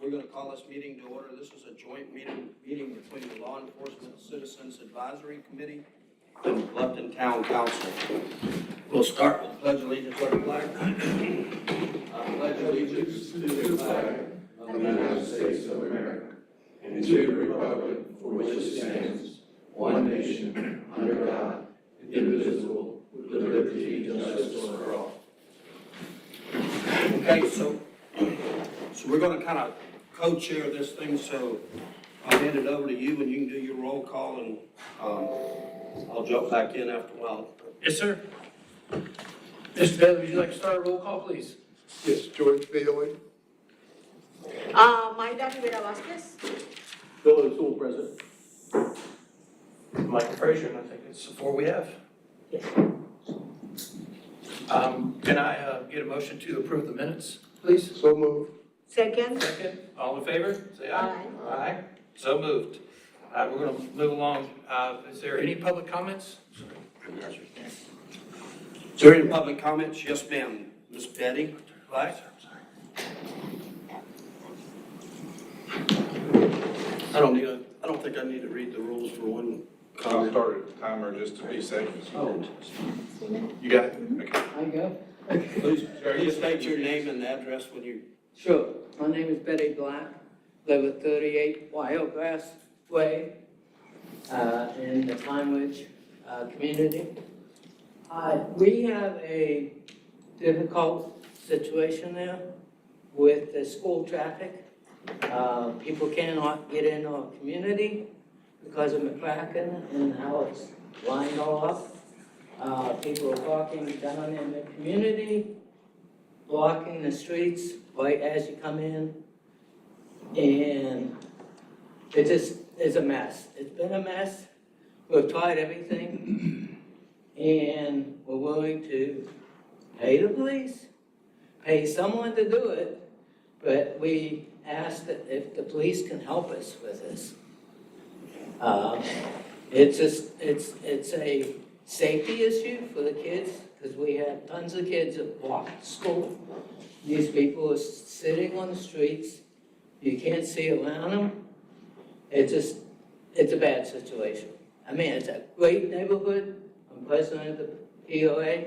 We're going to call this meeting to order. This is a joint meeting between the Law Enforcement Citizens Advisory Committee and Bluffton Town Council. We'll start with the Pledge of Allegiance to the flag. I pledge allegiance to the flag of the United States of America and to the republic for which it stands, one nation, under God, indivisible, with liberty and justice for all. Okay, so we're going to kind of co-chair this thing, so I'll hand it over to you and you can do your roll call, and I'll jump back in after a while. Yes, sir. Mr. Bailey, would you like to start a roll call, please? Yes, George Bailey. Maida Rivera Vasquez. Bill O'Toole, President. Michael Frazier, and I think it's the four we have. Yes. Can I get a motion to approve the minutes, please? So moved. Second. Second, all in favor, say aye. Aye. Aye, so moved. All right, we're going to move along. Is there any public comments? Is there any public comments? Yes, ma'am. Miss Betty Black. I don't think I need to read the rules for one I'll comment. start a timer just to be safe. Oh, You got it? Okay. I go. please state your name and address when you. Sure. My name is Betty Black, live at 38 Wildgrass Way in the Pine Ridge community. We have a difficult situation there with the school traffic. People cannot get into our community because of McCracken and how it's lined off. People are parking down in the community, blocking the streets right as you come in. And it just is a mess. It's been a mess. We've tried everything. And we're willing to pay the police, pay someone to do it, but we ask that if the police can help us with this. It's a safety issue for the kids, because we have tons of kids that walk to school. These people are sitting on the streets. You can't see around them. It's a bad situation. I mean, it's a great neighborhood. I'm president of the POA,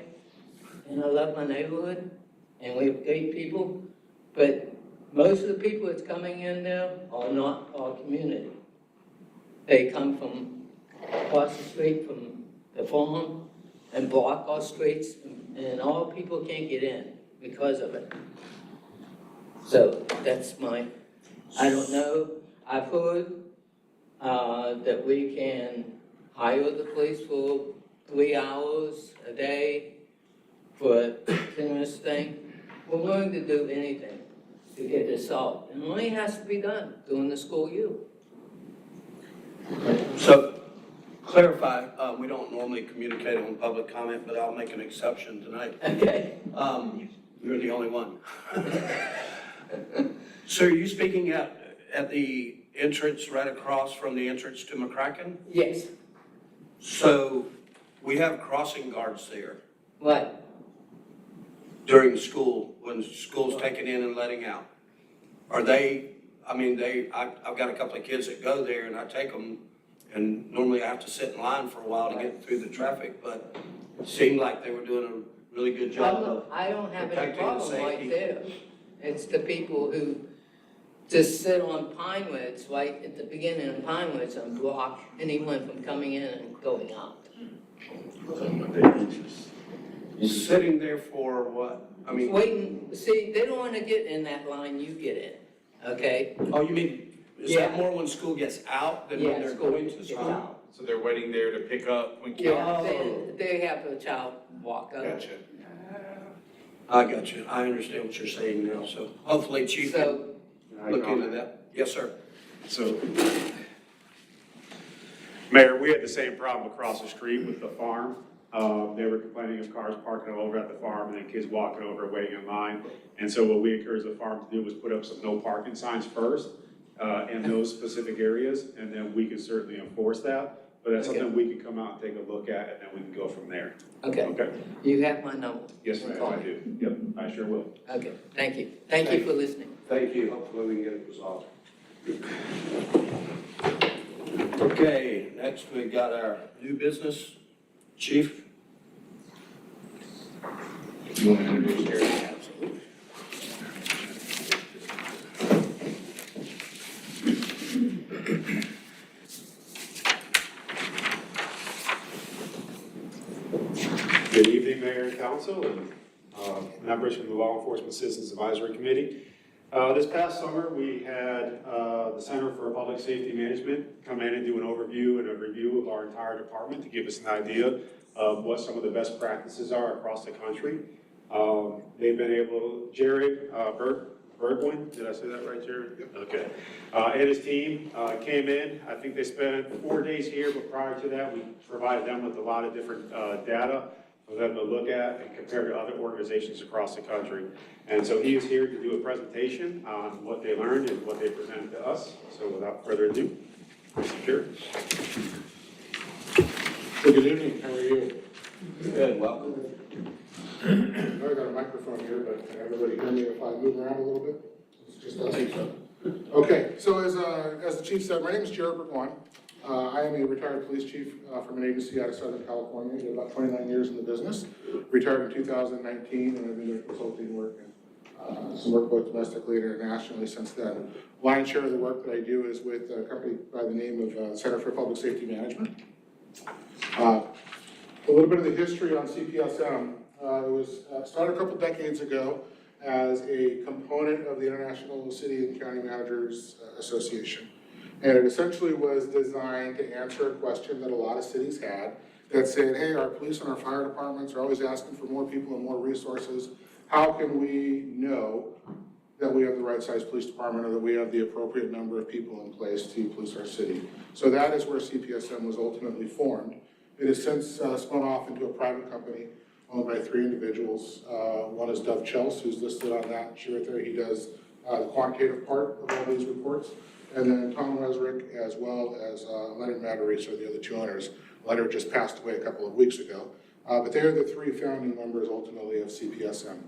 and I love my neighborhood, and we have great people, but most of the people that's coming in there are not our community. They come from across the street from the farm and block our streets, and all people can't get in because of it. So that's I don't know. I've heard that we can hire the police for 3 hours a day for a continuous thing. We're willing to do anything to get this solved. And it only has to be done during the school year. So, clarify, we don't normally communicate on public comment, but I'll make an exception tonight. Okay. You're the only one. So are you speaking at the entrance right across from the entrance to McCracken? Yes. So we have crossing guards there What? during school, when school's taking in and letting out. Are they, I've got a couple of kids that go there and I take them, and normally I have to sit in line for a while to get through the traffic, but it seemed like they were doing a really good job of. I don't have any protecting the problem right safety. there. It's the people who just sit on Pine Woods, right at the beginning of Pine Woods, and block anyone from coming in and going out. Sitting there for what? Waiting, see, they don't want to get in that line you get in, okay? Oh, you mean, is that Yeah. more when school gets out than when Yeah, they're school going to gets school? out. So they're waiting there to pick up when kids. Yeah, they have the child walk up. Gotcha. I got you. I understand what you're saying now, so hopefully Chief can So, look into that. Yes, sir. So, Mayor, we had the same problem across the street with the farm. They were complaining of cars parking over at the farm and then kids walking over waiting in line. And so what we encouraged the farm to do was put up some no parking signs first in those specific areas, and then we can certainly enforce that. but that's Okay. something we can come out and take a look at, and then we can go from there. Okay, Okay? you have my number. Yes, ma'am, I do. Yep, I sure will. Okay, thank you. Thank you for listening. Thank you, hopefully we can get it resolved. Okay, next we got our new business, chief. You want to introduce Gary? Absolutely. Good evening, Mayor and Council, and members from the Law Enforcement Citizens Advisory Committee. This past summer, we had the Center for Public Safety Management come in and do an overview and a review of our entire department to give us an idea of what some of the best practices are across the country. They've been able, Jared Bergwin, did I say that right, Jared? Okay. And his team came in. I think they spent 4 days here, but prior to that, we provided them with a lot of different data for them to look at and compare to other organizations across the country. And so he is here to do a presentation on what they learned and what they presented to us. So without further ado, Mr. Jared. Good evening, how are you? Good, welcome. I know I got a microphone here, but can everybody hear me if I move around a little bit? It's just us. I think so. Okay, so as the chief said, my name is Jared Bergwijn. I am a retired police chief from an agency out of Southern California. Did about 29 years in the business. Retired in 2019, and I've been doing consulting work and some work both domestically and internationally since then. Lion's share of the work that I do is with a company by the name of Center for Public Safety Management. A little bit of the history on CPSM. It was started a couple decades ago as a component of the International City and County Managers Association. And it essentially was designed to answer a question that a lot of cities had that said, hey, our police and our fire departments are always asking for more people and more resources. How can we know that we have the right size police department or that we have the appropriate number of people in place to police our city? So that is where CPSM was ultimately formed. It has since spun off into a private company owned by 3 individuals. One is Dov Chels, who's listed on that sheet right there. He does the quantitative part of all these reports. And then Tom Resrick, as well as Leonard Matarese are the other 2 owners. Leonard just passed away a couple of weeks ago. But they are the 3 founding members, ultimately, of CPSM.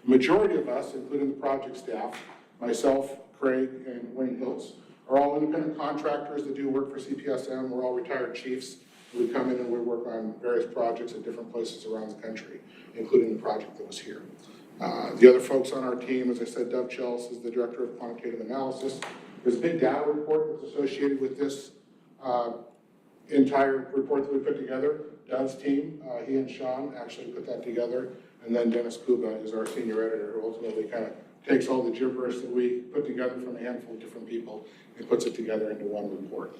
The majority of us, including the project staff, myself, Craig, and Wayne Hiltz, are all independent contractors that do work for CPSM. We're all retired chiefs. We come in and we work on various projects at different places around the country, including the project that was here. The other folks on our team, as I said, Dov Chels is the Director of Quantitative Analysis. There's a big data report that's associated with this entire report that we put together. Dov's team, he and Sean actually put that together. And then Dennis Kuba is our senior editor, who ultimately kind of takes all the gibberish that we put together from a handful of different people and puts it together into one report.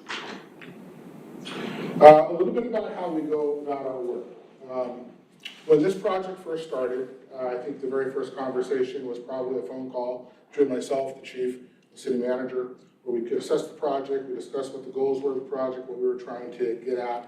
A little bit about how we go about our work. When this project first started, I think the very first conversation was probably a phone call between myself, the chief, the city manager, where we could assess the project, we discussed what the goals were of the project, what we were trying to get at.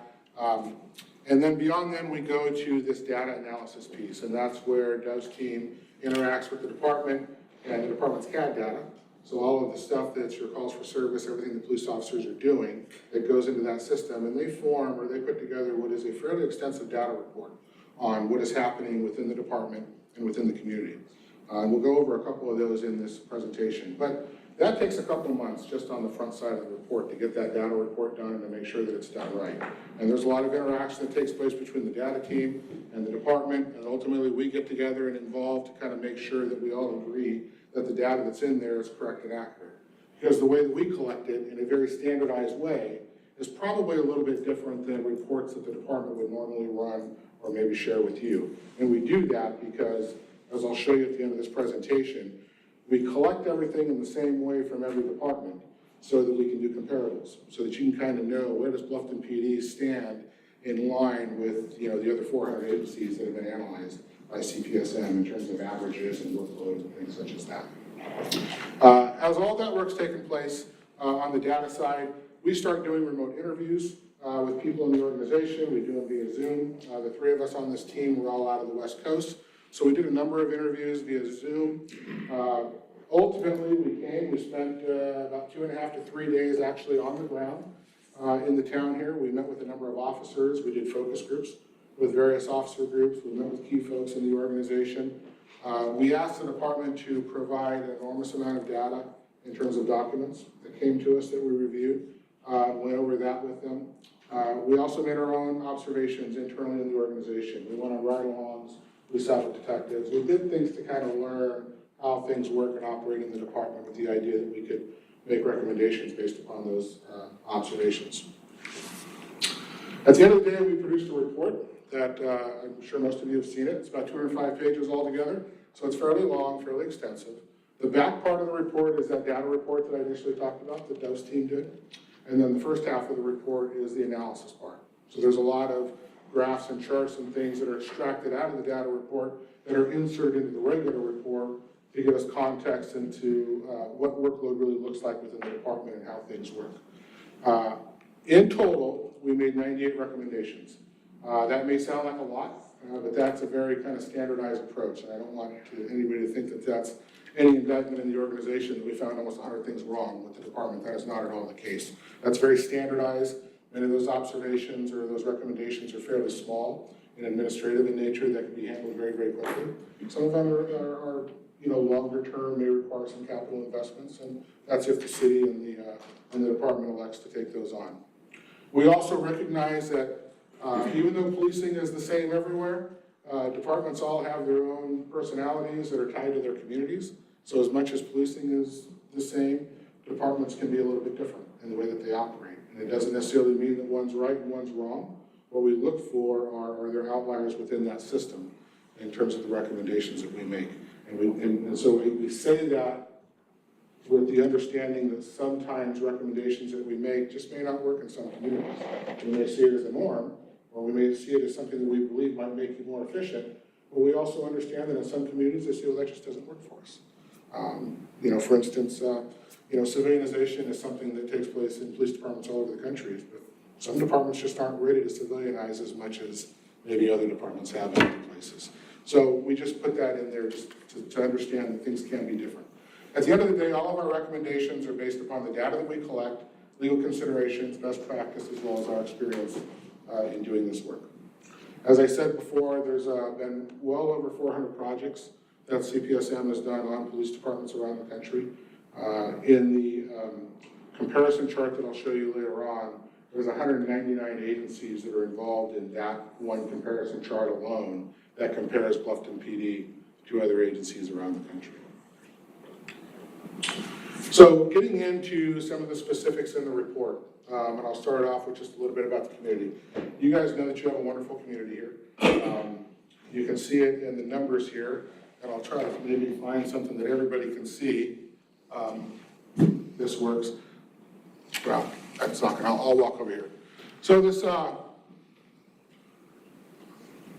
And then beyond then, we go to this data analysis piece, and that's where Dov's team interacts with the department and the department's CAD data. So all of the stuff that's your calls for service, everything the police officers are doing, that goes into that system, and they form or they put together what is a fairly extensive data report on what is happening within the department and within the community. And we'll go over a couple of those in this presentation. But that takes a couple of months just on the front side of the report to get that data report done and to make sure that it's done right. And there's a lot of interaction that takes place between the data team and the department, and ultimately we get together and involved to kind of make sure that we all agree that the data that's in there is correct and accurate. Because the way that we collect it in a very standardized way is probably a little bit different than reports that the department would normally run or maybe share with you. And we do that because, as I'll show you at the end of this presentation, we collect everything in the same way from every department so that we can do comparables, so that you can kind of know where does Bluffton PD stand in line with the other 400 agencies that have been analyzed by CPSM in terms of averages and workloads and things such as that. As all that work's taken place on the data side, we start doing remote interviews with people in the organization. We do them via Zoom. The 3 of us on this team were all out of the West Coast. So we did a number of interviews via Zoom. Ultimately, we spent about 2.5 to 3 days actually on the ground in the town here. We met with a number of officers. We did focus groups with various officer groups. We met with key folks in the organization. We asked the department to provide an enormous amount of data in terms of documents that came to us that we reviewed. Went over that with them. We also made our own observations internally in the organization. We went on ride-alongs, we sat with detectives. We did things to kind of learn how things work and operate in the department with the idea that we could make recommendations based upon those observations. At the end of the day, we produced a report that I'm sure most of you have seen it. It's about 205 pages altogether, so it's fairly long, fairly extensive. The back part of the report is that data report that I initially talked about that Dove's team did. And then the first half of the report is the analysis part. So there's a lot of graphs and charts and things that are extracted out of the data report that are inserted into the regular report to give us context into what workload really looks like within the department and how things work. In total, we made 98 recommendations. That may sound like a lot, but that's a very kind of standardized approach. And I don't want anybody to think that that's any indictment in the organization that we found almost 100 things wrong with the department. That is not at all the case. That's very standardized. Many of those observations or those recommendations are fairly small and administrative in nature that can be handled very, very quickly. Some of them are longer term, may require some capital investments, and that's if the city and the department elects to take those on. We also recognize that even though policing is the same everywhere, departments all have their own personalities that are tied to their communities. So as much as policing is the same, departments can be a little bit different in the way that they operate. And it doesn't necessarily mean that one's right and one's wrong. What we look for are there outliers within that system in terms of the recommendations that we make. And so we say that with the understanding that sometimes recommendations that we make just may not work in some communities. We may see it as a norm, or we may see it as something that we believe might make you more efficient, but we also understand that in some communities, they say, well, that just doesn't work for us. For instance, civilianization is something that takes place in police departments all over the country, but some departments just aren't ready to civilianize as much as maybe other departments have in other places. So we just put that in there just to understand that things can be different. At the end of the day, all of our recommendations are based upon the data that we collect, legal considerations, best practice, as well as our experience in doing this work. As I said before, there's been well over 400 projects that CPSM has done on police departments around the country. In the comparison chart that I'll show you later on, there's 199 agencies that are involved in that one comparison chart alone that compares Bluffton PD to other agencies around the country. So getting into some of the specifics in the report, and I'll start off with just a little bit about the community. You guys know that you have a wonderful community here. You can see it in the numbers here, and I'll try to maybe find something that everybody can see. This works. Well, that's not gonna, I'll walk over here. So this,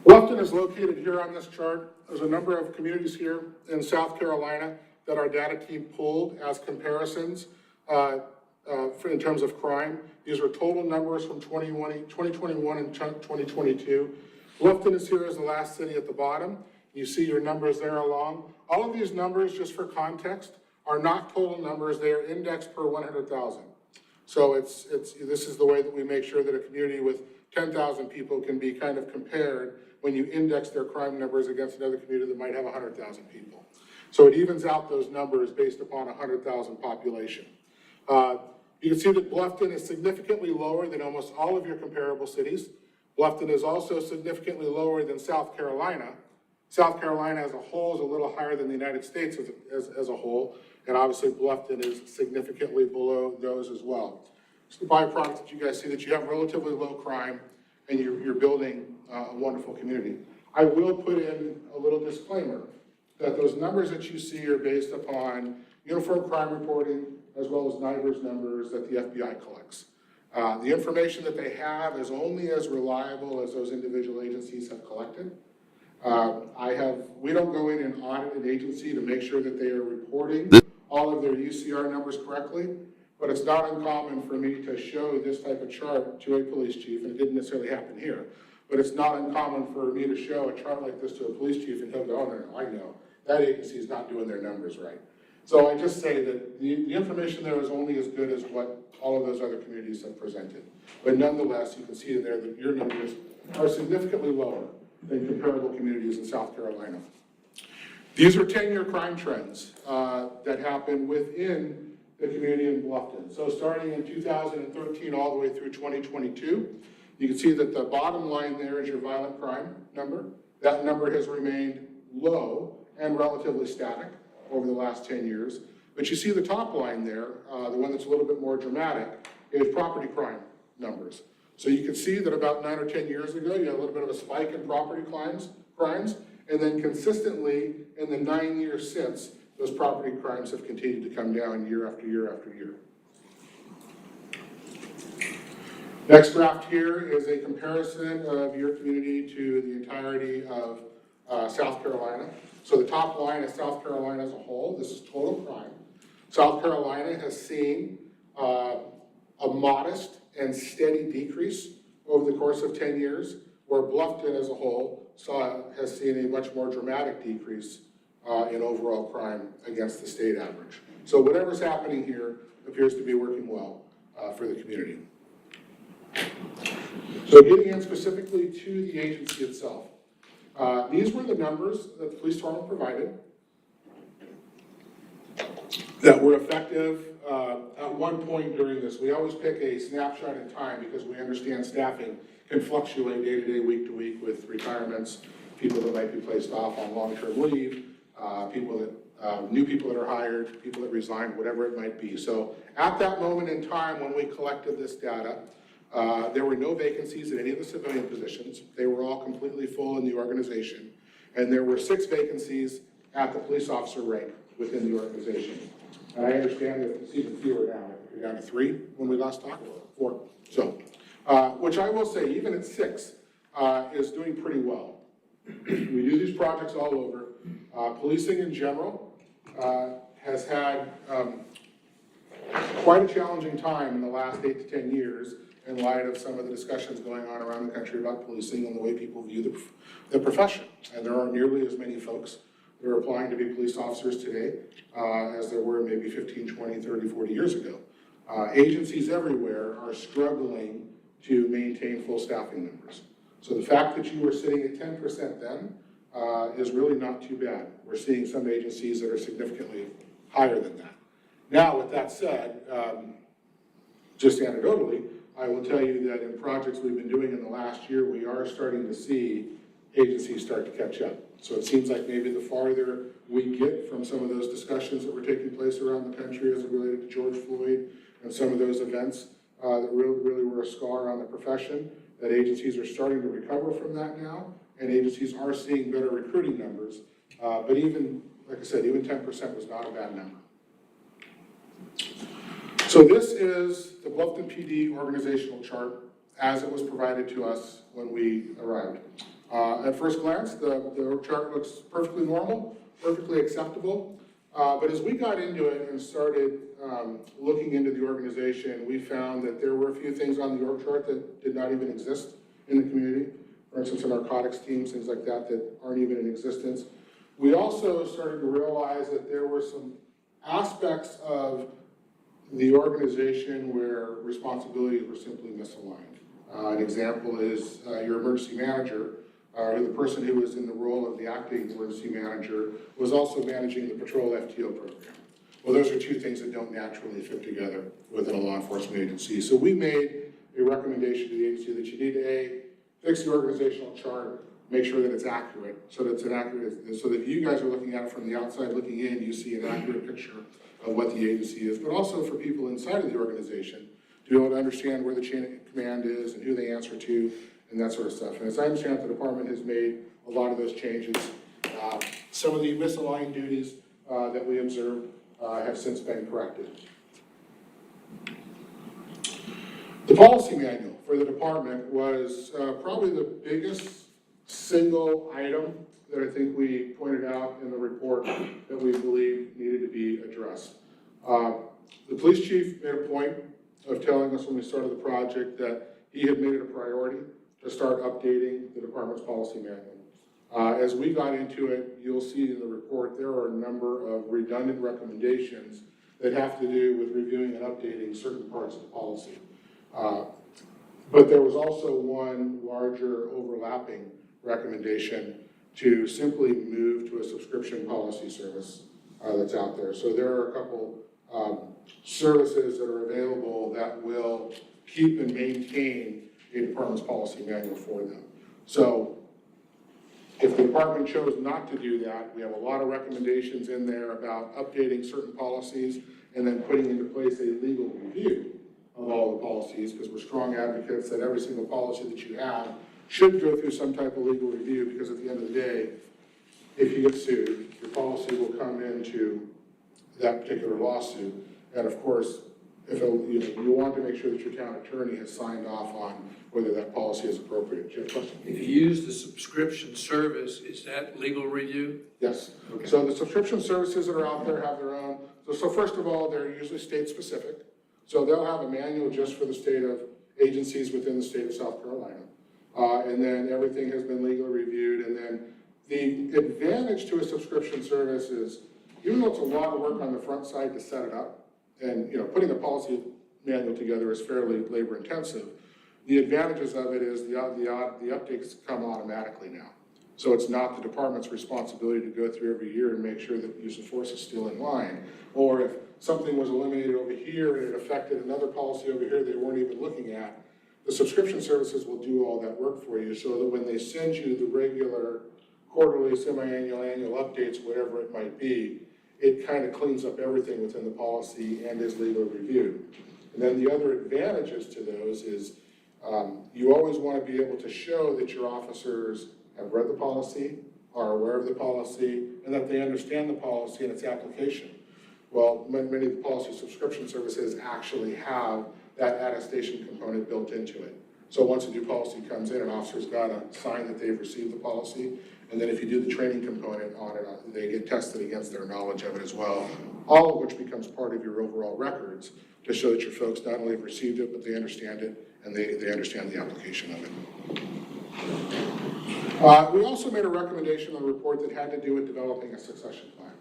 Bluffton is located here on this chart. There's a number of communities here in South Carolina that our data team pulled as comparisons in terms of crime. These are total numbers from 2021 and 2022. Bluffton is here as the last city at the bottom. You see your numbers there along. All of these numbers, just for context, are not total numbers. They are indexed per 100,000. So this is the way that we make sure that a community with 10,000 people can be kind of compared when you index their crime numbers against another community that might have 100,000 people. So it evens out those numbers based upon 100,000 population. You can see that Bluffton is significantly lower than almost all of your comparable cities. Bluffton is also significantly lower than South Carolina. South Carolina as a whole is a little higher than the United States as a whole, and obviously Bluffton is significantly below those as well. It's the byproduct that you guys see that you have relatively low crime and you're building a wonderful community. I will put in a little disclaimer that those numbers that you see are based upon uniform crime reporting as well as NIBRS numbers that the FBI collects. The information that they have is only as reliable as those individual agencies have collected. We don't go in and audit an agency to make sure that they are reporting all of their UCR numbers correctly, but it's not uncommon for me to show this type of chart to a police chief, and it didn't necessarily happen here, but it's not uncommon for me to show a chart like this to a police chief and he'll go, oh, no, I know, that agency is not doing their numbers right. So I just say that the information there is only as good as what all of those other communities have presented. But nonetheless, you can see in there that your numbers are significantly lower than comparable communities in South Carolina. These are 10-year crime trends that happen within the community in Bluffton. So starting in 2013 all the way through 2022, you can see that the bottom line there is your violent crime number. That number has remained low and relatively static over the last 10 years. But you see the top line there, the one that's a little bit more dramatic, is property crime numbers. So you can see that about 9 or 10 years ago, you had a little bit of a spike in property crimes, and then consistently in the 9 years since, those property crimes have continued to come down year after year after year. Next graph here is a comparison of your community to the entirety of South Carolina. So the top line is South Carolina as a whole. This is total crime. South Carolina has seen a modest and steady decrease over the course of 10 years, where Bluffton as a whole has seen a much more dramatic decrease in overall crime against the state average. So whatever's happening here appears to be working well for the community. So getting in specifically to the agency itself. These were the numbers that the police department provided that were effective at one point during this. We always pick a snapshot in time because we understand staffing can fluctuate day to day, week to week with retirements, people that might be placed off on long-term leave, new people that are hired, people that resigned, whatever it might be. So at that moment in time when we collected this data, there were no vacancies in any of the civilian positions. They were all completely full in the organization. And there were 6 vacancies at the police officer rank within the organization. And I understand that it's even fewer now. We're down to 3 when we last talked, 4. So, which I will say, even at 6, is doing pretty well. We do these projects all over. Policing in general has had quite a challenging time in the last 8 to 10 years in light of some of the discussions going on around the country about policing and the way people view the profession. And there aren't nearly as many folks that are applying to be police officers today as there were maybe 15, 20, 30, 40 years ago. Agencies everywhere are struggling to maintain full staffing numbers. So the fact that you were sitting at 10% then is really not too bad. We're seeing some agencies that are significantly higher than that. Now, with that said, just anecdotally, I will tell you that in projects we've been doing in the last year, we are starting to see agencies start to catch up. So it seems like maybe the farther we get from some of those discussions that were taking place around the country as it related to George Floyd and some of those events that really were a scar on the profession, that agencies are starting to recover from that now, and agencies are seeing better recruiting numbers. But even, like I said, even 10% was not a bad number. So this is the Bluffton PD organizational chart as it was provided to us when we arrived. At first glance, the chart looks perfectly normal, perfectly acceptable. But as we got into it and started looking into the organization, we found that there were a few things on the org chart that did not even exist in the community. For instance, the narcotics teams, things like that, that aren't even in existence. We also started to realize that there were some aspects of the organization where responsibilities were simply misaligned. An example is your emergency manager, or the person who was in the role of the acting emergency manager, was also managing the patrol FTO program. Well, those are 2 things that don't naturally fit together within a law enforcement agency. So we made a recommendation to the agency that you need to A, fix the organizational chart, make sure that it's accurate, so that if you guys are looking at it from the outside looking in, you see an accurate picture of what the agency is, but also for people inside of the organization to be able to understand where the chain of command is and who they answer to and that sort of stuff. And as I understand, the department has made a lot of those changes. Some of the misaligned duties that we observed have since been corrected. The policy manual for the department was probably the biggest single item that I think we pointed out in the report that we believe needed to be addressed. The police chief made a point of telling us when we started the project that he had made it a priority to start updating the department's policy manual. As we got into it, you'll see in the report, there are a number of redundant recommendations that have to do with reviewing and updating certain parts of the policy. But there was also one larger overlapping recommendation to simply move to a subscription policy service that's out there. So there are a couple services that are available that will keep and maintain a department's policy manual for them. So if the department chose not to do that, we have a lot of recommendations in there about updating certain policies and then putting into place a legal review of all the policies, because we're strong advocates that every single policy that you have should go through some type of legal review, because at the end of the day, if you get sued, your policy will come into that particular lawsuit. And of course, if you want to make sure that your town attorney has signed off on whether that policy is appropriate. Do you have a question? If you use the subscription service, is that legal review? Yes. So the subscription services that are out there have their own. So first of all, they're usually state-specific. So they'll have a manual just for the state of agencies within the state of South Carolina. And then everything has been legally reviewed. And then the advantage to a subscription service is, even though it's a lot of work on the front side to set it up, and putting a policy manual together is fairly labor intensive, the advantages of it is the updates come automatically now. So it's not the department's responsibility to go through every year and make sure that use of force is still in line. Or if something was eliminated over here and it affected another policy over here they weren't even looking at, the subscription services will do all that work for you, so that when they send you the regular quarterly, semi-annual, annual updates, whatever it might be, it kind of cleans up everything within the policy and is legally reviewed. And then the other advantages to those is you always want to be able to show that your officers have read the policy, are aware of the policy, and that they understand the policy and its application. Well, many of the policy subscription services actually have that attestation component built into it. So once a new policy comes in, an officer's got to sign that they've received the policy, and then if you do the training component on it, they get tested against their knowledge of it as well, all of which becomes part of your overall records to show that your folks not only have received it, but they understand it, and they understand the application of it. We also made a recommendation on the report that had to do with developing a succession plan.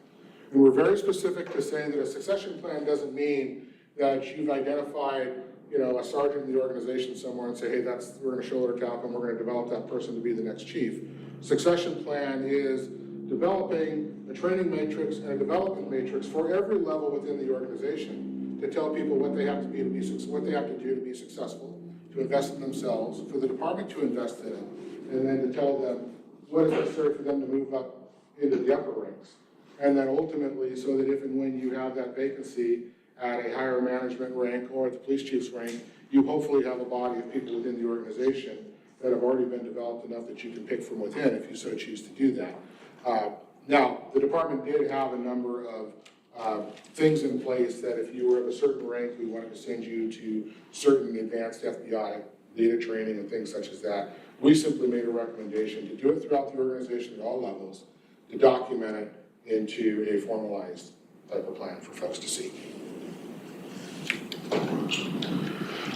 And we're very specific to say that a succession plan doesn't mean that you've identified, a sergeant in the organization somewhere and say, hey, we're going to shoulder tap and we're going to develop that person to be the next chief. Succession plan is developing a training matrix and a development matrix for every level within the organization to tell people what they have to be what they have to do to be successful, to invest in themselves, for the department to invest in it, and then to tell them what is necessary for them to move up into the upper ranks. And then ultimately, so that if and when you have that vacancy at a higher management rank or at the police chief's rank, you hopefully have a body of people within the organization that have already been developed enough that you can pick from within if you so choose to do that. Now, the department did have a number of things in place that if you were of a certain rank, we wanted to send you to certain advanced FBI data training and things such as that. We simply made a recommendation to do it throughout the organization at all levels, to document it into a formalized type of plan for folks to see.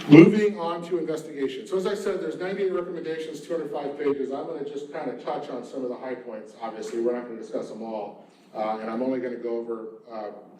Moving on to investigation. So as I said, there's 98 recommendations, 205 pages. I'm going to just kind of touch on some of the high points. Obviously, we're not going to discuss them all. And I'm only going to go over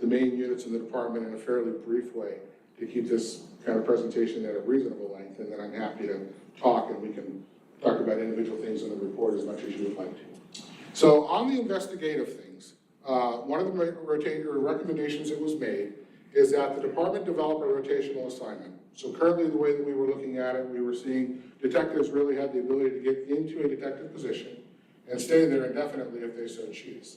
the main units in the department in a fairly brief way to keep this kind of presentation at a reasonable length. And then I'm happy to talk, and we can talk about individual things in the report as much as you would like to. So on the investigative things, one of the recommendations that was made is that the department develop a rotational assignment. So currently, the way that we were looking at it, we were seeing detectives really had the ability to get into a detective position and stay there indefinitely if they so choose.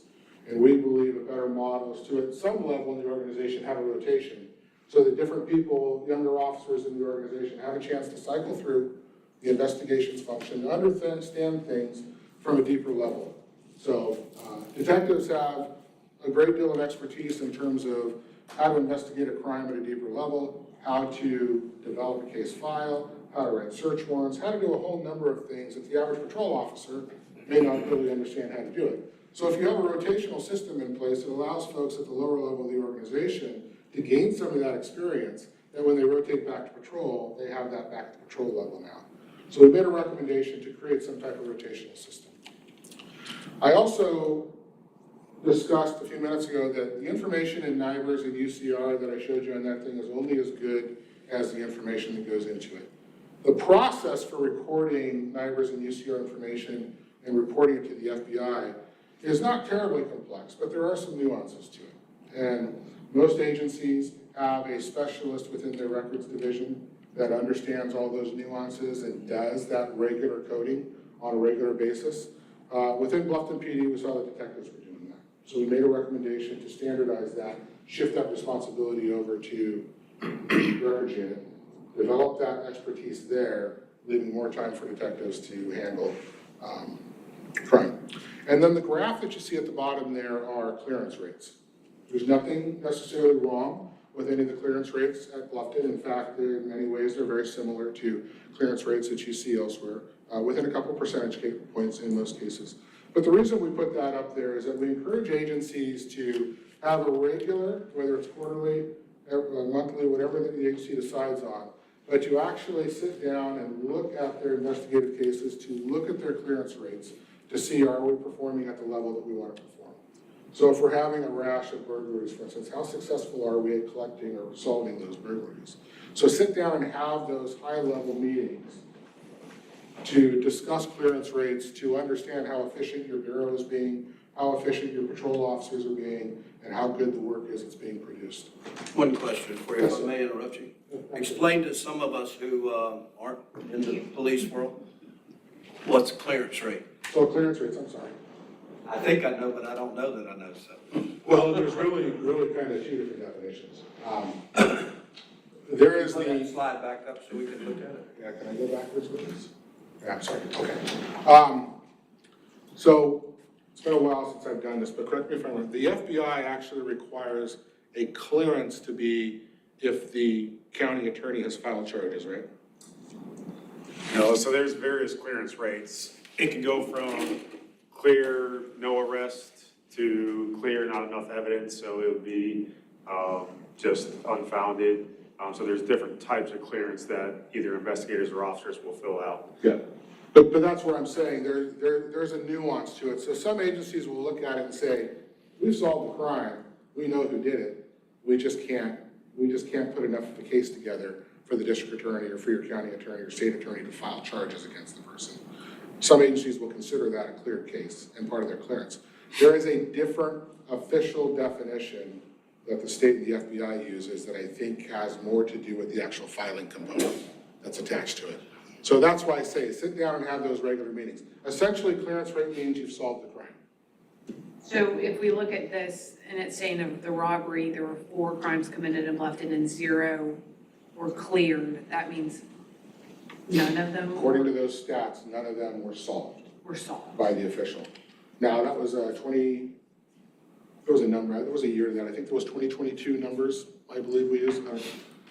And we believe a better model is to, at some level in the organization, have a rotation so that different people, younger officers in the organization, have a chance to cycle through the investigations function, to understand things from a deeper level. So detectives have a great deal of expertise in terms of how to investigate a crime at a deeper level, how to develop a case file, how to write search warrants, how to do a whole number of things that the average patrol officer may not really understand how to do it. So if you have a rotational system in place, it allows folks at the lower level of the organization to gain some of that experience, that when they rotate back to patrol, they have that back at the patrol level now. So we made a recommendation to create some type of rotational system. I also discussed a few minutes ago that the information in NIBRS and UCR that I showed you on that thing is only as good as the information that goes into it. The process for recording NIBRS and UCR information and reporting it to the FBI is not terribly complex, but there are some nuances to it. And most agencies have a specialist within their records division that understands all those nuances and does that regular coding on a regular basis. Within Bluffton PD, we saw the detectives were doing that. So we made a recommendation to standardize that, shift that responsibility over to the records unit, develop that expertise there, leaving more time for detectives to handle crime. And then the graph that you see at the bottom there are clearance rates. There's nothing necessarily wrong with any of the clearance rates at Bluffton. In fact, in many ways, they're very similar to clearance rates that you see elsewhere, within a couple percentage points in most cases. But the reason we put that up there is that we encourage agencies to have a regular, whether it's quarterly, monthly, whatever the agency decides on, but to actually sit down and look at their investigative cases, to look at their clearance rates, to see are we performing at the level that we want to perform. So if we're having a rash of burglaries, for instance, how successful are we at collecting or solving those burglaries? So sit down and have those high-level meetings to discuss clearance rates, to understand how efficient your bureau is being, how efficient your patrol officers are being, and how good the work is that's being produced. One question for you, if I may interrupt you. Explain to some of us who aren't in the police world, what's clearance rate? So clearance rates, I'm sorry. I think I know, but I don't know that I know, so. Well, there's really kind of two different definitions. There is Go ahead and the, slide back up so we can look at it. yeah, can I go backwards with this? Yeah, I'm sorry, okay. So, it's been a while since I've done this, but correct me if I'm wrong. The FBI actually requires a clearance to be if the county attorney has filed charges, right? No, so there's various clearance rates. It can go from clear, no arrest, to clear, not enough evidence, so it would be just unfounded. So there's different types of clearance that either investigators or officers will fill out. Yeah. But that's what I'm saying, there's a nuance to it. So some agencies will look at it and say, we've solved the crime, we know who did it, we just can't put enough of a case together for the district attorney or for your county attorney or state attorney to file charges against the person. Some agencies will consider that a cleared case and part of their clearance. There is a different official definition that the state and the FBI uses that I think has more to do with the actual filing component that's attached to it. So that's why I say, sit down and have those regular meetings. Essentially, clearance rate means you've solved the crime. So if we look at this, and it's saying of the robbery, there were 4 crimes committed in Bluffton and 0 were cleared, that means none of them According to those stats, none of them were solved were solved. by the official. Now, that was there was a number, there was a year to that, I think there was 2022 numbers, I believe we used.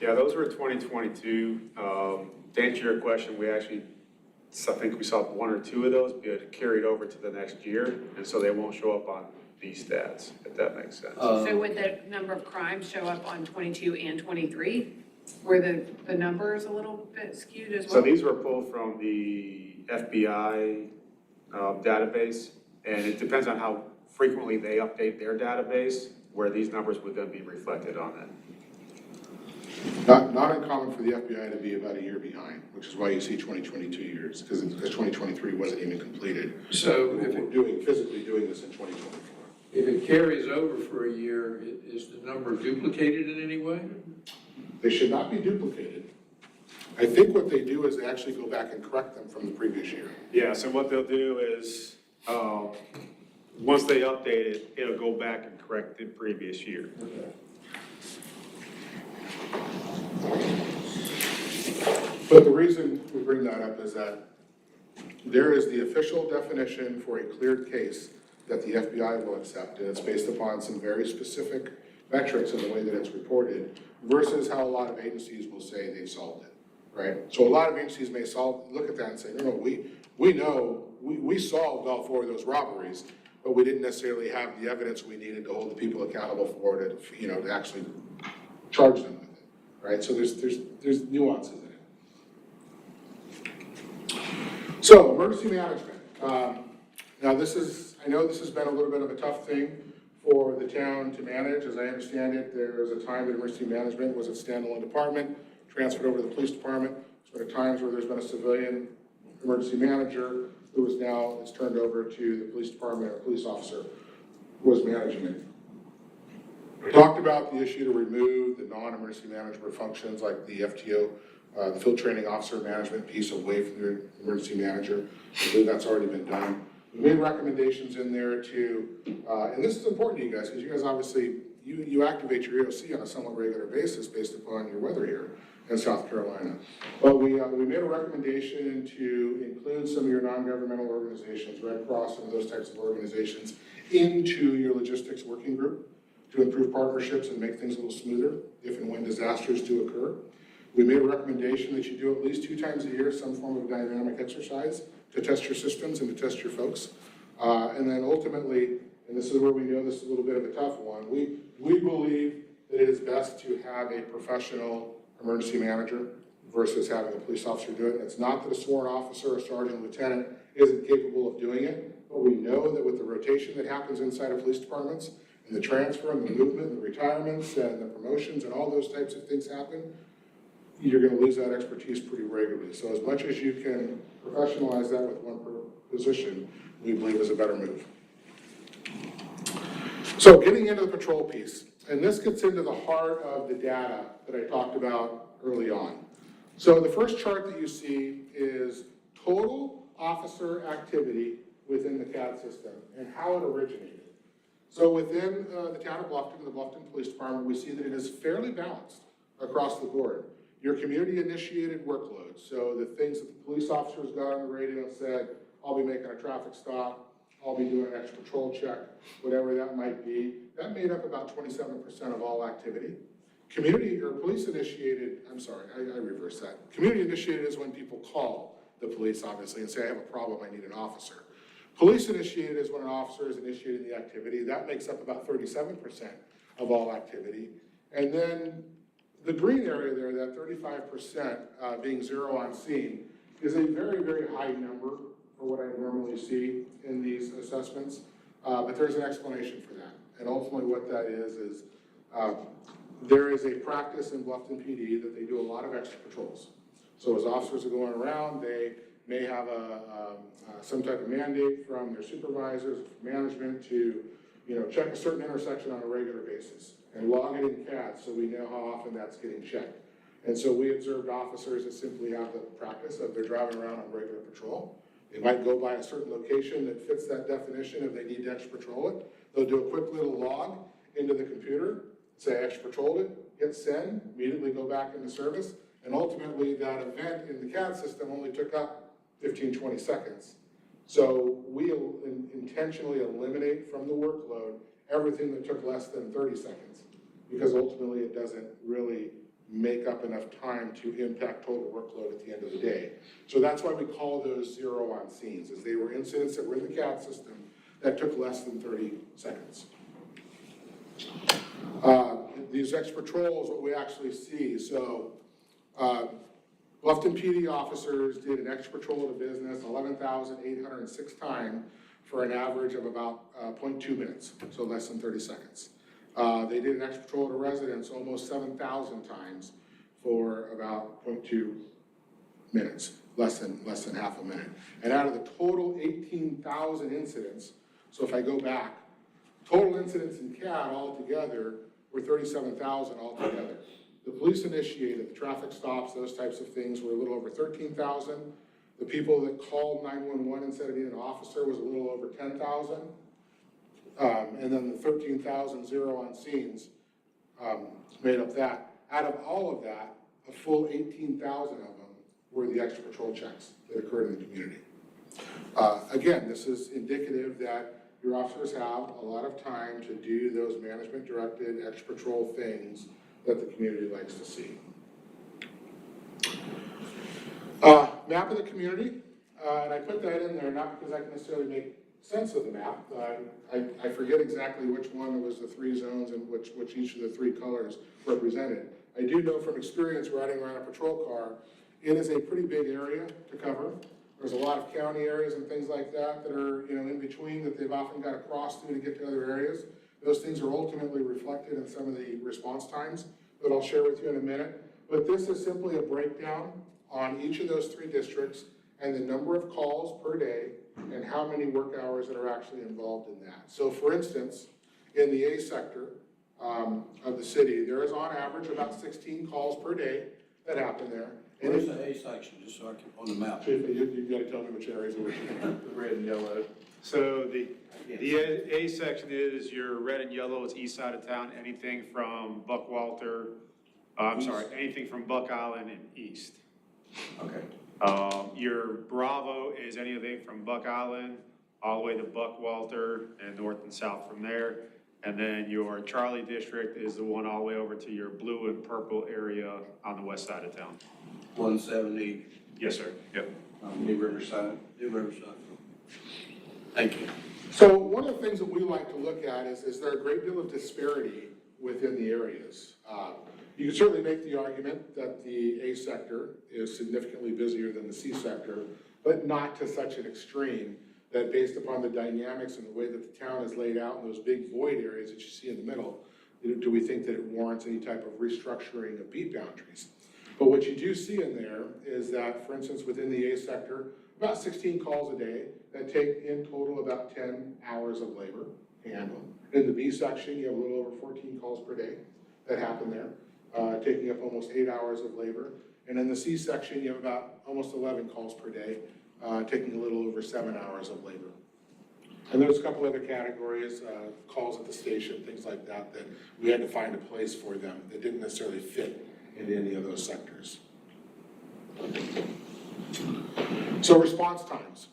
Yeah, those were 2022. To answer your question, I think we saw 1 or 2 of those get carried over to the next year, and so they won't show up on these stats, if that makes sense. So would the number of crimes show up on 22 and 23? Were the numbers a little bit skewed as well? So these were pulled from the FBI database, and it depends on how frequently they update their database, where these numbers would then be reflected on it. Not uncommon for the FBI to be about a year behind, which is why you see 2022 years, because 2023 wasn't even completed. So if We're physically doing this in 2024. it carries over for a year, is the number duplicated in any way? They should not be duplicated. I think what they do is they actually go back and correct them from the previous year. Yeah, so what they'll do is, once they update it, it'll go back and correct the previous year. But the reason we bring that up is that there is the official definition for a cleared case that the FBI will accept, and it's based upon some very specific metrics in the way that it's reported, versus how a lot of agencies will say they solved it, right? So a lot of agencies may look at that and say, no, we know, we solved all 4 of those robberies, but we didn't necessarily have the evidence we needed to hold the people accountable for it, to actually charge them with it, right? So there's nuances in it. So, emergency management. Now, I know this has been a little bit of a tough thing for the town to manage. As I understand it, there was a time that emergency management was a standalone department, transferred over to the police department. There's been times where there's been a civilian emergency manager who is turned over to the police department, or a police officer was managing it. We talked about the issue to remove the non-emergency management functions like the FTO, the field training officer management piece away from the emergency manager. I believe that's already been done. We made recommendations in there to, and this is important to you guys, because you guys obviously, you activate your EOC on a somewhat regular basis based upon your weather here in South Carolina. But we made a recommendation to include some of your non-governmental organizations, Red Cross and those types of organizations, into your logistics working group to improve partnerships and make things a little smoother if and when disasters do occur. We made a recommendation that you do at least 2 times a year some form of dynamic exercise to test your systems and to test your folks. And then ultimately, and this is where we know this is a little bit of a tough one, we believe that it is best to have a professional emergency manager versus having a police officer do it. It's not that a sworn officer, a sergeant, lieutenant isn't capable of doing it, but we know that with the rotation that happens inside of police departments, and the transfer and the movement and the retirements and the promotions and all those types of things happen, you're going to lose that expertise pretty regularly. So as much as you can professionalize that with one position, we believe is a better move. So getting into the patrol piece, and this gets into the heart of the data that I talked about early on. So the first chart that you see is total officer activity within the CAD system and how it originated. So within the town of Bluffton, the Bluffton Police Department, we see that it is fairly balanced across the board. Your community-initiated workloads, so the things that the police officers got on the radio and said, I'll be making a traffic stop, I'll be doing an extra patrol check, whatever that might be, that made up about 27% of all activity. Community or police-initiated, I'm sorry, I reversed that. Community-initiated is when people call the police, obviously, and say, I have a problem, I need an officer. Police-initiated is when an officer is initiating the activity. That makes up about 37% of all activity. And then the green area there, that 35% being zero on scene, is a very, very high number for what I normally see in these assessments. But there's an explanation for that. And ultimately what that is there is a practice in Bluffton PD that they do a lot of extra patrols. So as officers are going around, they may have some type of mandate from their supervisors, management to, check a certain intersection on a regular basis and log it in CAD so we know how often that's getting checked. And so we observed officers that simply have the practice of they're driving around on regular patrol. They might go by a certain location that fits that definition if they need to extra patrol it. They'll do a quick little log into the computer, say extra patrolled it, hit send, immediately go back into service, and ultimately that event in the CAD system only took up 15, 20 seconds. So we intentionally eliminate from the workload everything that took less than 30 seconds because ultimately it doesn't really make up enough time to impact total workload at the end of the day. So that's why we call those zero on scenes, as they were incidents that were in the CAD system that took less than 30 seconds. These extra patrols, what we actually see, so Bluffton PD officers did an extra patrol of the business 11,806 times for an average of about 0.2 minutes, so less than 30 seconds. They did an extra patrol to residents almost 7,000 times for about 0.2 minutes, less than half a minute. And out of the total 18,000 incidents, so if I go back, total incidents in CAD altogether were 37,000 altogether. The police initiated, the traffic stops, those types of things were a little over 13,000. The people that called 911 instead of needing an officer was a little over 10,000. And then the 13,000 zero on scenes made up that. Out of all of that, a full 18,000 of them were the extra patrol checks that occurred in the community. Again, this is indicative that your officers have a lot of time to do those management-directed extra patrol things that the community likes to see. Map of the community, and I put that in there not because I can necessarily make sense of the map. I forget exactly which one was the 3 zones and which each of the 3 colors represented. I do know from experience riding around a patrol car, it is a pretty big area to cover There's a lot of county areas and things like that that are, in between that they've often got to cross through to get to other areas. Those things are ultimately reflected in some of the response times that I'll share with you in a minute. But this is simply a breakdown on each of those 3 districts and the number of calls per day and how many work hours that are actually involved in that. So for instance, in the A sector of the city, there is on average about 16 calls per day that happen there. And Where's the A section, just so I can, on the map? Chief, you gotta tell me which areas are which. The red and yellow. So the A section is your red and yellow, it's east side of town, anything from anything from Buck Island and east. Okay. Your Bravo is anything from Buck Island all the way to Buckwalter and north and south from there. And then your Charlie district is the one all the way over to your blue and purple area on the west side of town. 170, Yes, sir. Yep. New Riverside. New Riverside. Thank you. So one of the things that we like to look at is there a great deal of disparity within the areas? You can certainly make the argument that the A sector is significantly busier than the C sector, but not to such an extreme that based upon the dynamics and the way that the town is laid out in those big void areas that you see in the middle, do we think that it warrants any type of restructuring of beat boundaries? But what you do see in there is that, for instance, within the A sector, about 16 calls a day that take in total about 10 hours of labor to handle. In the B section, you have a little over 14 calls per day that happen there, taking up almost 8 hours of labor. And in the C section, you have about almost 11 calls per day, taking a little over 7 hours of labor. And there's a couple other categories, calls at the station, things like that, that we had to find a place for them that didn't necessarily fit into any of those sectors. So response times.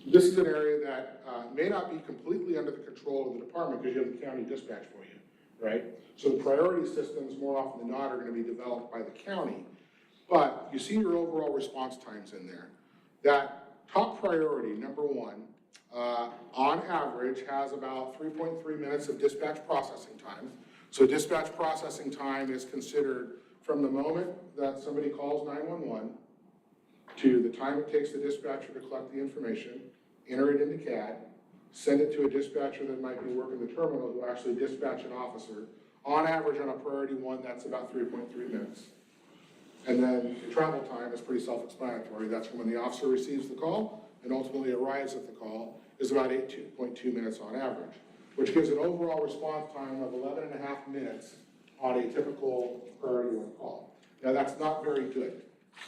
This is an area that may not be completely under the control of the department because you have the county dispatch for you, right? So the priority systems, more often than not, are going to be developed by the county. But you see your overall response times in there. That top priority, number 1, on average has about 3.3 minutes of dispatch processing time. So dispatch processing time is considered from the moment that somebody calls 911 to the time it takes the dispatcher to collect the information, enter it into CAD, send it to a dispatcher that might be working the terminal who actually dispatch an officer. On average, on a priority 1, that's about 3.3 minutes. And then the travel time is pretty self-explanatory. That's from when the officer receives the call and ultimately arrives at the call is about 8.2 minutes on average, which gives an overall response time of 11.5 minutes on a typical priority 1 call. Now, that's not very good.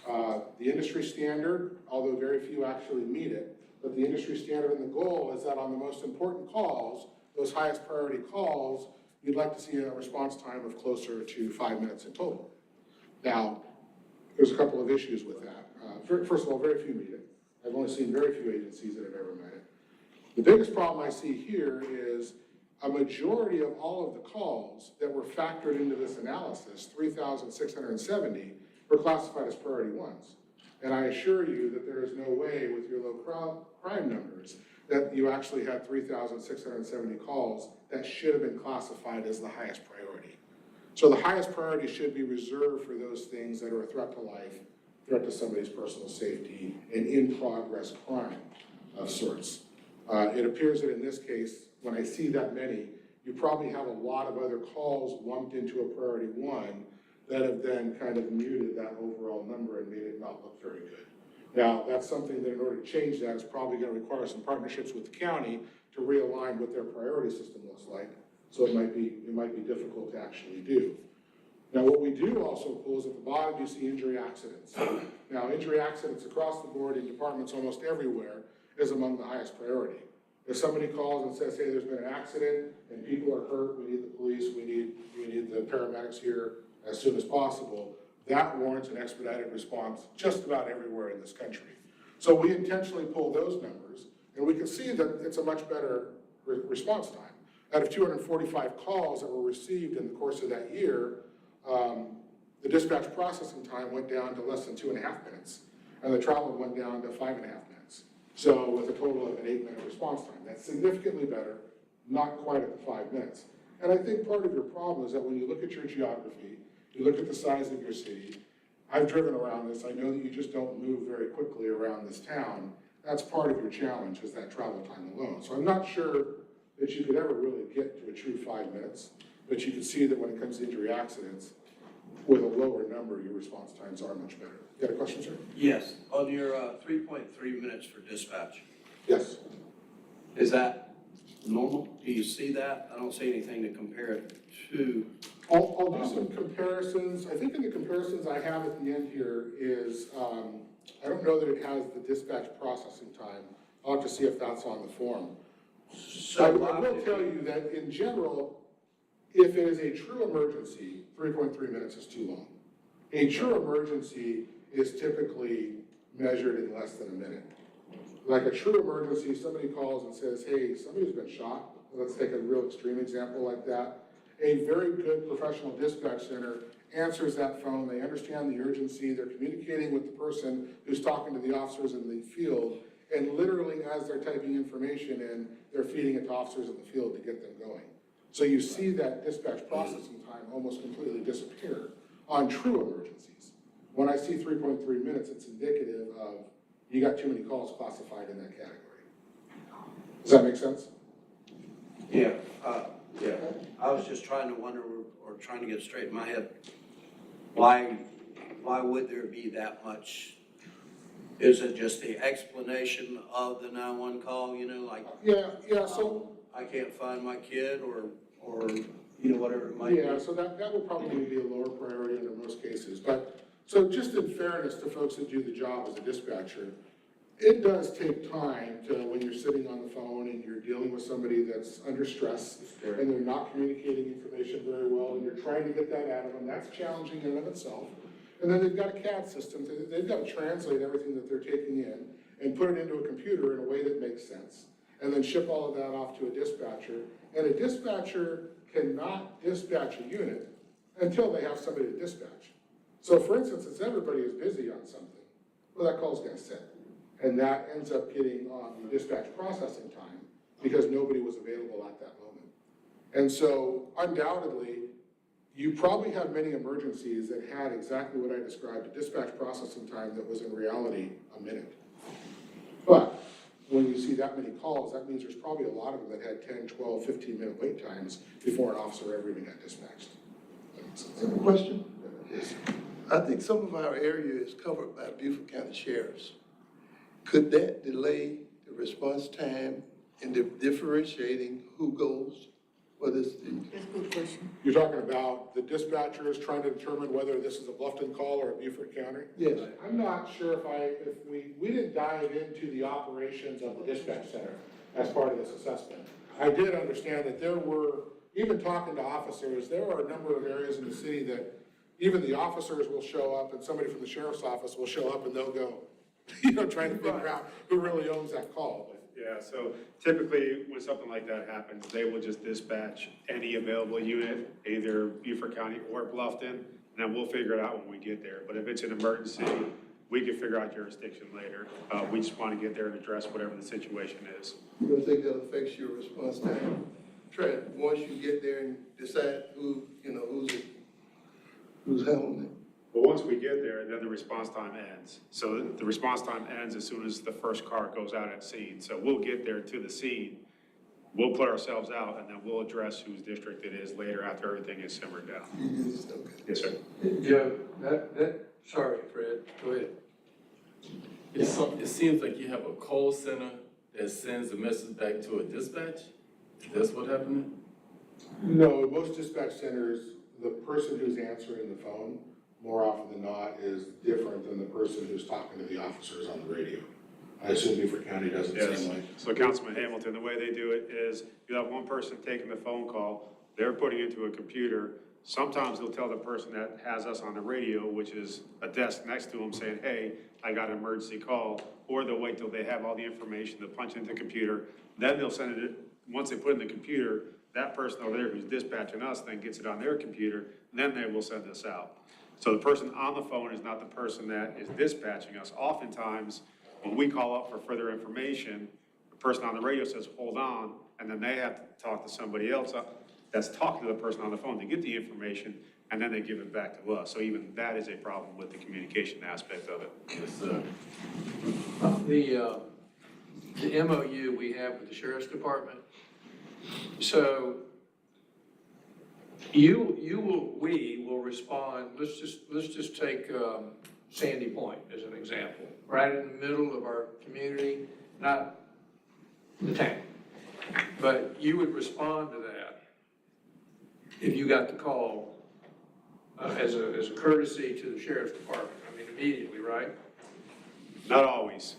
The industry standard, although very few actually meet it, but the industry standard and the goal is that on the most important calls, those highest priority calls, you'd like to see a response time of closer to 5 minutes in total. Now, there's a couple of issues with that. First of all, very few meet it. I've only seen very few agencies that have ever met it. The biggest problem I see here is a majority of all of the calls that were factored into this analysis, 3,670, were classified as priority 1s. And I assure you that there is no way with your low crime numbers that you actually had 3,670 calls that should have been classified as the highest priority. So the highest priority should be reserved for those things that are a threat to life, threat to somebody's personal safety, and in-progress crime of sorts. It appears that in this case, when I see that many, you probably have a lot of other calls lumped into a priority 1 that have then kind of muted that overall number and made it not look very good. Now, that's something that in order to change that is probably going to require some partnerships with the county to realign what their priority system looks like. So it might be difficult to actually do. Now, what we do also pull is at the bottom, you see injury accidents. Now, injury accidents across the board in departments almost everywhere is among the highest priority. If somebody calls and says, hey, there's been an accident and people are hurt, we need the police, we need the paramedics here as soon as possible, that warrants an expedited response just about everywhere in this country. So we intentionally pull those numbers, and we can see that it's a much better response time. Out of 245 calls that were received in the course of that year, the dispatch processing time went down to less than 2.5 minutes, and the travel went down to 5.5 minutes. So with a total of an 8-minute response time, that's significantly better, not quite at the 5 minutes. And I think part of your problem is that when you look at your geography, you look at the size of your city, I've driven around this, I know that you just don't move very quickly around this town. That's part of your challenge, is that travel time alone. So I'm not sure that you could ever really get to a true 5 minutes, but you can see that when it comes to injury accidents, with a lower number, your response times are much better. You got a question, sir? Yes, on your 3.3 minutes for dispatch, Yes. is that normal? Do you see that? I don't see anything to compare it to. I'll do some comparisons. I think in the comparisons I have at the end here is, I don't know that it has the dispatch processing time. I'll have to see if that's on the form. So I will tell you that in general, if it is a true emergency, 3.3 minutes is too long. A true emergency is typically measured in less than a minute. Like a true emergency, somebody calls and says, hey, somebody's been shot. Let's take a real extreme example like that. A very good professional dispatch center answers that phone. They understand the urgency. They're communicating with the person who's talking to the officers in the field. And literally, as they're typing information in, they're feeding it to officers in the field to get them going. So you see that dispatch processing time almost completely disappear on true emergencies. When I see 3.3 minutes, it's indicative of you got too many calls classified in that category. Does that make sense? Yeah, yeah. I was just trying to wonder, or trying to get straight in my head, why would there be that much? Is it just the explanation of the 911 call, you know, like? Yeah, so, I can't find my kid, or, you know, whatever it might be. yeah, so that would probably be a lower priority under most cases. But, so just in fairness to folks that do the job as a dispatcher, it does take time to, when you're sitting on the phone and you're dealing with somebody that's under stress and they're not communicating information very well and you're trying to get that out of them, that's challenging in and of itself. And then they've got a CAD system, they've got to translate everything that they're taking in and put it into a computer in a way that makes sense. And then ship all of that off to a dispatcher. And a dispatcher cannot dispatch a unit until they have somebody to dispatch. So for instance, if everybody is busy on something, well, that call's gonna sit. And that ends up getting on the dispatch processing time because nobody was available at that moment. And so undoubtedly, you probably have many emergencies that had exactly what I described, a dispatch processing time that was in reality a minute. But when you see that many calls, that means there's probably a lot of them that had 10, 12, 15-minute wait times before an officer ever even got dispatched. I have a question. I think some of our area is covered by Beaufort County Sheriffs. Could that delay the response time in differentiating who goes? What is the? That's a good question. You're talking about the dispatchers trying to determine whether this is a Bluffton call or a Beaufort County? Yes. I'm not sure if we didn't dive into the operations of the dispatch center as part of this assessment. I did understand that there were, even talking to officers, there are a number of areas in the city that even the officers will show up and somebody from the sheriff's office will show up and they'll go, trying to figure out who really owns that call. Yeah, so typically when something like that happens, they will just dispatch any available unit, either Beaufort County or Bluffton, and then we'll figure it out when we get there. But if it's an emergency, we can figure out jurisdiction later. We just want to get there and address whatever the situation is. You don't think that affects your response time? Trent, once you get there and decide who's handling it? But once we get there, then the response time ends. So the response time ends as soon as the first car goes out at scene. So we'll get there to the scene, we'll put ourselves out, and then we'll address whose district it is later after everything is simmered down. You just, okay. Yes, sir. Joe, sorry, Fred, go ahead. It seems like you have a call center that sends a message back to a dispatch? That's what happened? No, in most dispatch centers, the person who's answering the phone, more often than not, is different than the person who's talking to the officers on the radio. I assume Beaufort County does the Yes. same way. So Councilman Hamilton, the way they do it is you have one person taking the phone call, they're putting it into a computer. Sometimes they'll tell the person that has us on the radio, which is a desk next to them, saying, hey, I got an emergency call. Or they'll wait till they have all the information to punch into the computer. Then they'll send it, once they put it in the computer, that person over there who's dispatching us then gets it on their computer, then they will send us out. So the person on the phone is not the person that is dispatching us. Oftentimes, when we call up for further information, the person on the radio says, hold on, and then they have to talk to somebody else. that's talking to the person on the phone to get the information, and then they give it back to us. So even that is a problem with the communication aspect of it. Yes, sir. The MOU we have with the sheriff's department, so we will respond, let's just take Sandy Point as an example, right in the middle of our community, not the town. But you would respond to that if you got the call as a courtesy to the sheriff's department, I mean, immediately, right? Not always.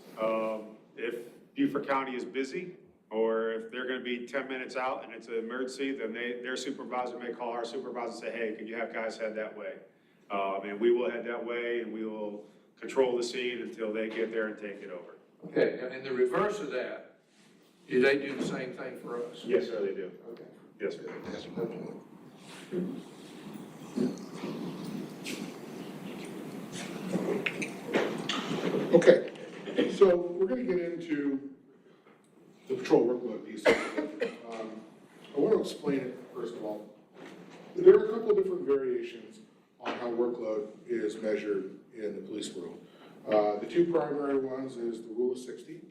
If Beaufort County is busy, or if they're gonna be 10 minutes out and it's an emergency, then their supervisor may call our supervisor and say, hey, could you have guys head that way? And we will head that way, and we will control the scene until they get there and take it over. Okay, and in the reverse of that, do they do the same thing for us? Yes, sir, they do. Okay. Yes, sir. Okay, so we're gonna get into the patrol workload piece. I want to explain it, first of all. There are a couple of different variations on how workload is measured in the police world. The two primary ones is the rule of 60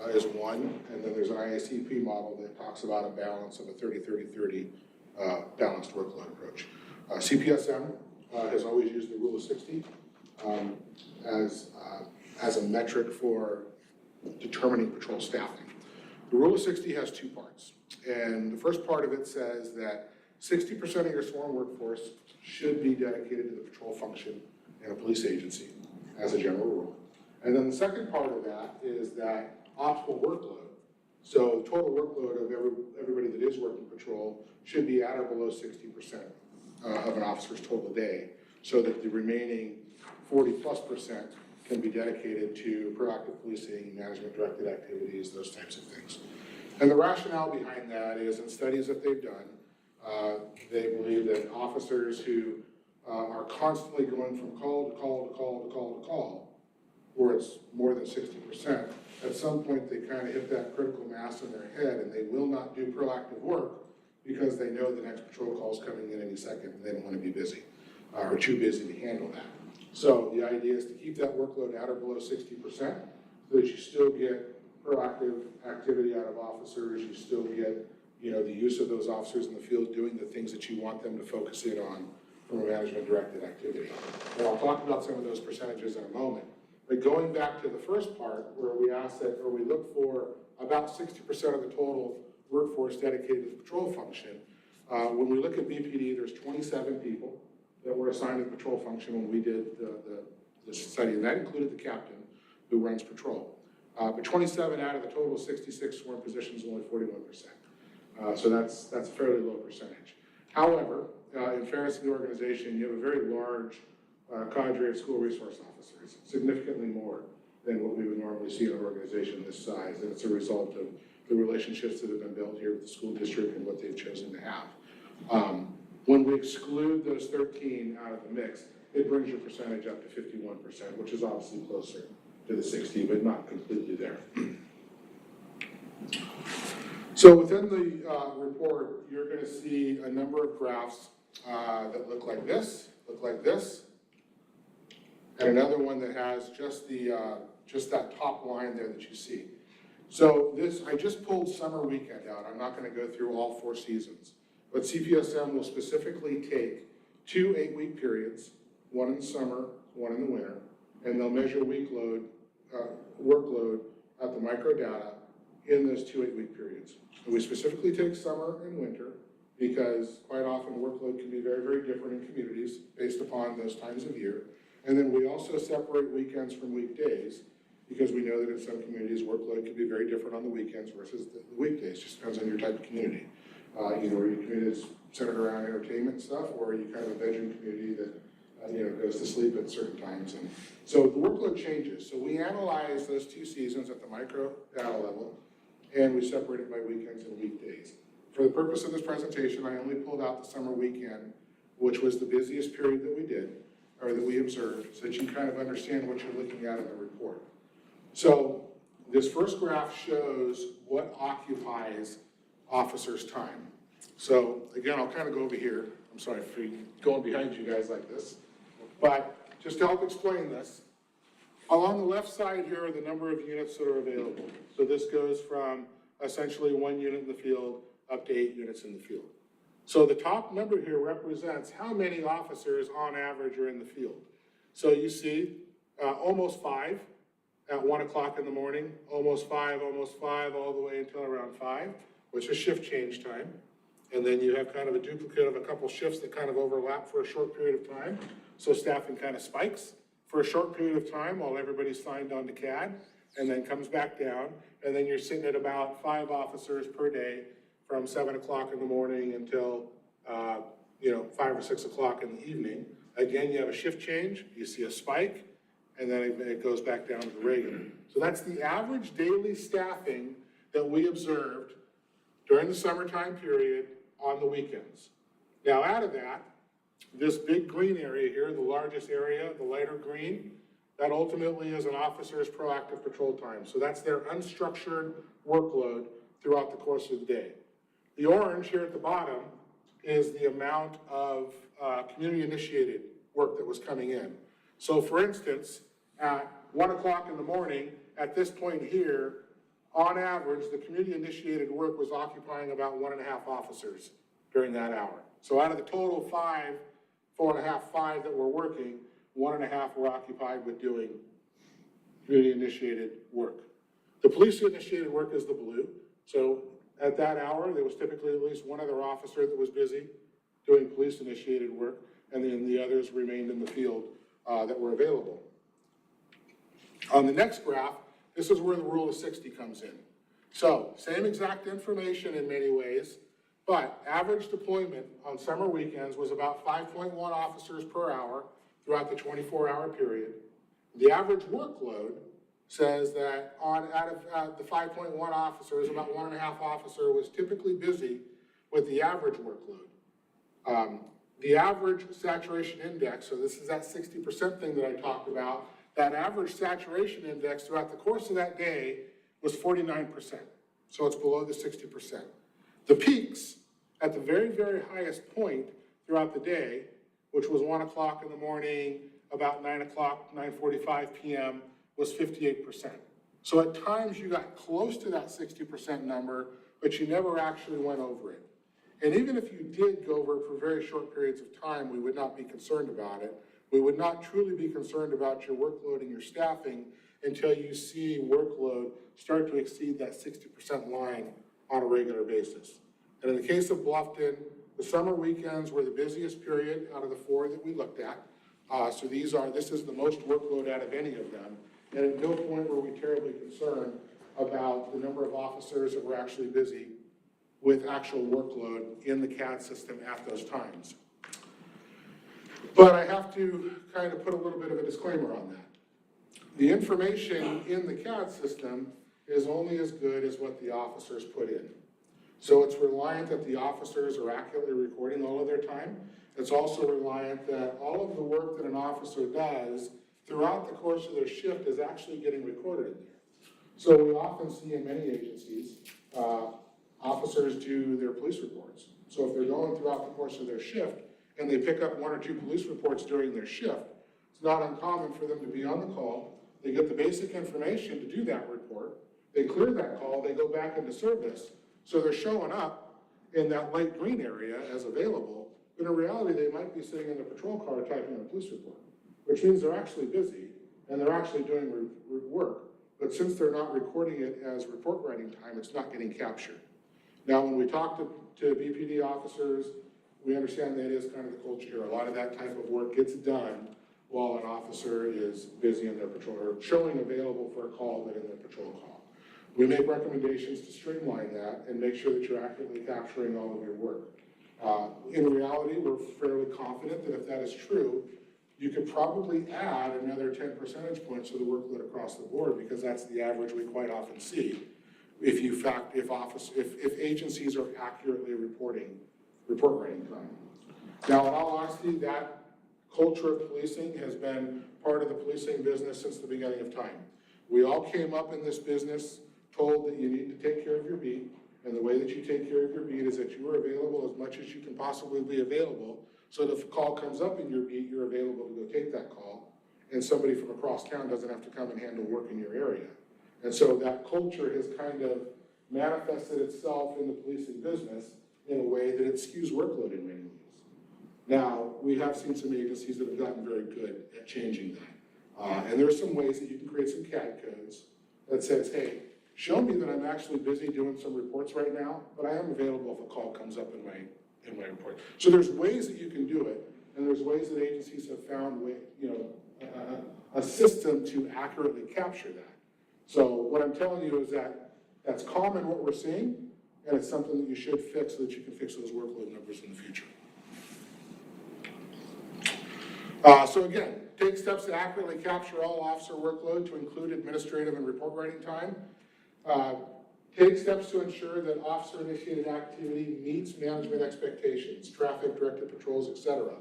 is one, and then there's an IACP model that talks about a balance of a 30-30-30 balanced workload approach. CPSM has always used the rule of 60 as a metric for determining patrol staffing. The rule of 60 has two parts, and the first part of it says that 60% of your sworn workforce should be dedicated to the patrol function in a police agency as a general rule. And then the second part of that is that optimal workload, so the total workload of everybody that is working patrol should be at or below 60% of an officer's total day, so that the remaining 40+% can be dedicated to proactive policing, management-directed activities, those types of things. And the rationale behind that is, in studies that they've done, they believe that officers who are constantly going from call to call to call to call to call, where it's more than 60%, at some point they kind of hit that critical mass in their head and they will not do proactive work because they know the next patrol call is coming in any second and they don't want to be busy or too busy to handle that. So the idea is to keep that workload at or below 60% so that you still get proactive activity out of officers, you still get, the use of those officers in the field doing the things that you want them to focus in on from a management-directed activity. And I'll talk about some of those percentages in a moment. But going back to the first part, where we look for about 60% of the total workforce dedicated to the patrol function, when we look at BPD, there's 27 people that were assigned to the patrol function when we did the study, and that included the captain who runs patrol. But 27 out of the total 66 sworn positions, only 41%. So that's a fairly low percentage. However, in fairness to the organization, you have a very large cadre of school resource officers, significantly more than what we would normally see in an organization this size, and it's a result of the relationships that have been built here with the school district and what they've chosen to have. When we exclude those 13 out of the mix, it brings your percentage up to 51%, which is obviously closer to the 60, but not completely there. So within the report, you're going to see a number of graphs that look like this, and another one that has just that top line there that you see. So I just pulled summer weekend out. I'm not going to go through all 4 seasons, but CPSM will specifically take 2 8-week periods, one in the summer, one in the winter, and they'll measure workload at the microdata in those 2 8-week periods. And we specifically take summer and winter because quite often workload can be very, very different in communities based upon those times of year. And then we also separate weekends from weekdays because we know that in some communities workload can be very different on the weekends versus the weekdays. Just depends on your type of community. Are your communities centered around entertainment stuff, or are you kind of a bedroom community that goes to sleep at certain times? And so the workload changes. So we analyze those 2 seasons at the micro data level, and we separate it by weekends and weekdays. For the purpose of this presentation, I only pulled out the summer weekend, which was the busiest period that we did, or that we observed, so that you kind of understand what you're looking at in the report. So this first graph shows what occupies officers' time. So again, I'll kind of go over here. I'm sorry for going behind you guys like this. But just to help explain this, along the left side here are the number of units that are available. So this goes from essentially 1 unit in the field up to 8 units in the field. So the top number here represents how many officers on average are in the field. So you see almost 5 at 1 o'clock in the morning, almost 5, all the way until around 5, which is shift change time. And then you have kind of a duplicate of a couple shifts that kind of overlap for a short period of time. So staffing kind of spikes for a short period of time while everybody's signed on to CAD, and then comes back down. And then you're sitting at about 5 officers per day from 7 o'clock in the morning until, 5 or 6 o'clock in the evening. Again, you have a shift change, you see a spike, and then it goes back down to the regular. So that's the average daily staffing that we observed during the summertime period on the weekends. Now, out of that, this big green area here, the largest area, the lighter green, that ultimately is an officer's proactive patrol time. So that's their unstructured workload throughout the course of the day. The orange here at the bottom is the amount of community-initiated work that was coming in. So for instance, at 1 o'clock in the morning, at this point here, on average, the community-initiated work was occupying about 1.5 officers during that hour. So out of the total 5, 4.5, 5 that were working, 1.5 were occupied with doing community-initiated work. The police-initiated work is the blue. So at that hour, there was typically at least one other officer that was busy doing police-initiated work, and then the others remained in the field that were available. On the next graph, this is where the rule of 60 comes in. So, same exact information in many ways, but average deployment on summer weekends was about 5.1 officers per hour throughout the 24-hour period. The average workload says that out of the 5.1 officers, about 1.5 officer was typically busy with the average workload. The average saturation index, so this is that 60% thing that I talked about, that average saturation index throughout the course of that day was 49%. So it's below the 60%. The peaks at the very, very highest point throughout the day, which was 1 o'clock in the morning, about 9 o'clock, 9:45 p.m., was 58%. So at times you got close to that 60% number, but you never actually went over it. And even if you did go over it for very short periods of time, we would not be concerned about it. We would not truly be concerned about your workload and your staffing until you see workload start to exceed that 60% line on a regular basis. And in the case of Bluffton, the summer weekends were the busiest period out of the 4 that we looked at. So this is the most workload out of any of them. And at no point were we terribly concerned about the number of officers that were actually busy with actual workload in the CAD system at those times. But I have to kind of put a little bit of a disclaimer on that. The information in the CAD system is only as good as what the officers put in. So it's reliant that the officers are accurately recording all of their time. It's also reliant that all of the work that an officer does throughout the course of their shift is actually getting recorded in there. So we often see in many agencies, officers do their police reports. So if they're going throughout the course of their shift and they pick up 1 or 2 police reports during their shift, it's not uncommon for them to be on the call. They get the basic information to do that report. They clear that call, they go back into service. So they're showing up in that light green area as available, but in reality, they might be sitting in the patrol car typing a police report, which means they're actually busy and they're actually doing work. But since they're not recording it as report writing time, it's not getting captured. Now, when we talk to BPD officers, we understand that is kind of the culture here. A lot of that type of work gets done while an officer is busy in their patrol or showing available for a call but in their patrol call. We make recommendations to streamline that and make sure that you're accurately capturing all of your work. In reality, we're fairly confident that if that is true, you could probably add another 10 percentage points to the workload across the board because that's the average we quite often see. If agencies are accurately report writing time. Now, in all honesty, that culture of policing has been part of the policing business since the beginning of time. We all came up in this business told that you need to take care of your beat, And the way that you take care of your beat is that you are available as much as you can possibly be available, so that if a call comes up in your beat, you're available to go take that call, and somebody from across town doesn't have to come and handle work in your area. And so that culture has kind of manifested itself in the policing business in a way that it skews workload in many ways. Now, we have seen some agencies that have gotten very good at changing that. And there are some ways that you can create some CAD codes that says, hey, show me that I'm actually busy doing some reports right now, but I am available if a call comes up in my report. So there's ways that you can do it, and there's ways that agencies have found a system to accurately capture that. So what I'm telling you is that that's common what we're seeing, and it's something that you should fix so that you can fix those workload numbers in the future. So again, take steps to accurately capture all officer workload to include administrative and report writing time. Take steps to ensure that officer-initiated activity meets management expectations, traffic, directed patrols, etc.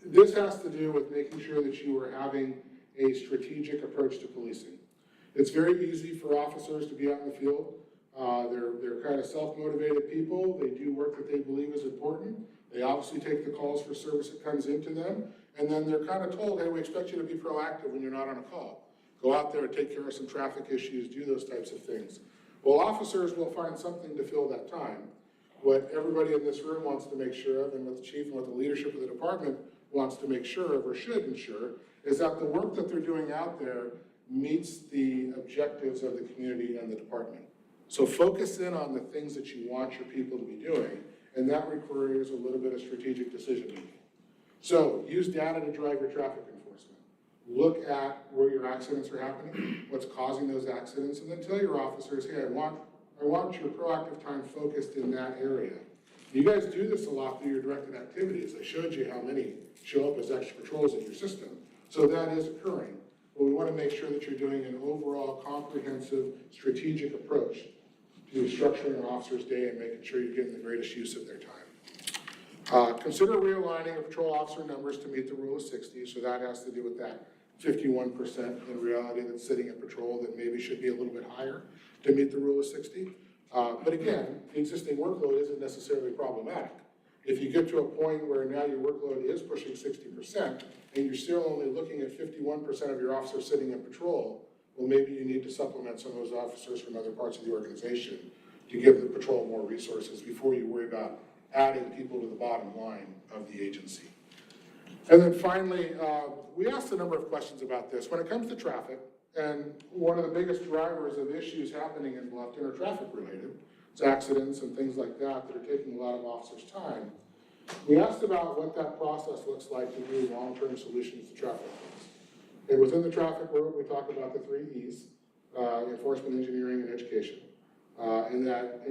This has to do with making sure that you are having a strategic approach to policing. It's very easy for officers to be out in the field. They're kind of self-motivated people. They do work that they believe is important. They obviously take the calls for service that comes into them, and then they're kind of told, hey, we expect you to be proactive when you're not on a call. Go out there and take care of some traffic issues, do those types of things. Well, officers will find something to fill that time. What everybody in this room wants to make sure of, and what the chief and what the leadership of the department wants to make sure of, or should ensure, is that the work that they're doing out there meets the objectives of the community and the department. So focus in on the things that you want your people to be doing, and that requires a little bit of strategic decision making. So use data to drive your traffic enforcement. Look at where your accidents are happening, what's causing those accidents, and then tell your officers, hey, I want your proactive time focused in that area. You guys do this a lot through your directed activities. I showed you how many show up as extra patrols in your system. So that is occurring. But we want to make sure that you're doing an overall comprehensive strategic approach to structuring an officer's day and making sure you're getting the greatest use of their time. Consider realigning of patrol officer numbers to meet the rule of 60. So that has to do with that 51% in reality that's sitting at patrol that maybe should be a little bit higher to meet the rule of 60. But again, the existing workload isn't necessarily problematic. If you get to a point where now your workload is pushing 60% and you're still only looking at 51% of your officers sitting in patrol, well, maybe you need to supplement some of those officers from other parts of the organization to give the patrol more resources before you worry about adding people to the bottom line of the agency. And then finally, we asked a number of questions about this. When it comes to traffic, and one of the biggest drivers of issues happening in Bluffton are traffic related. It's accidents and things like that that are taking a lot of officers' time. We asked about what that process looks like to do long-term solutions to traffic flows. And within the traffic world, we talk about the 3 E's, enforcement, engineering, and education. And that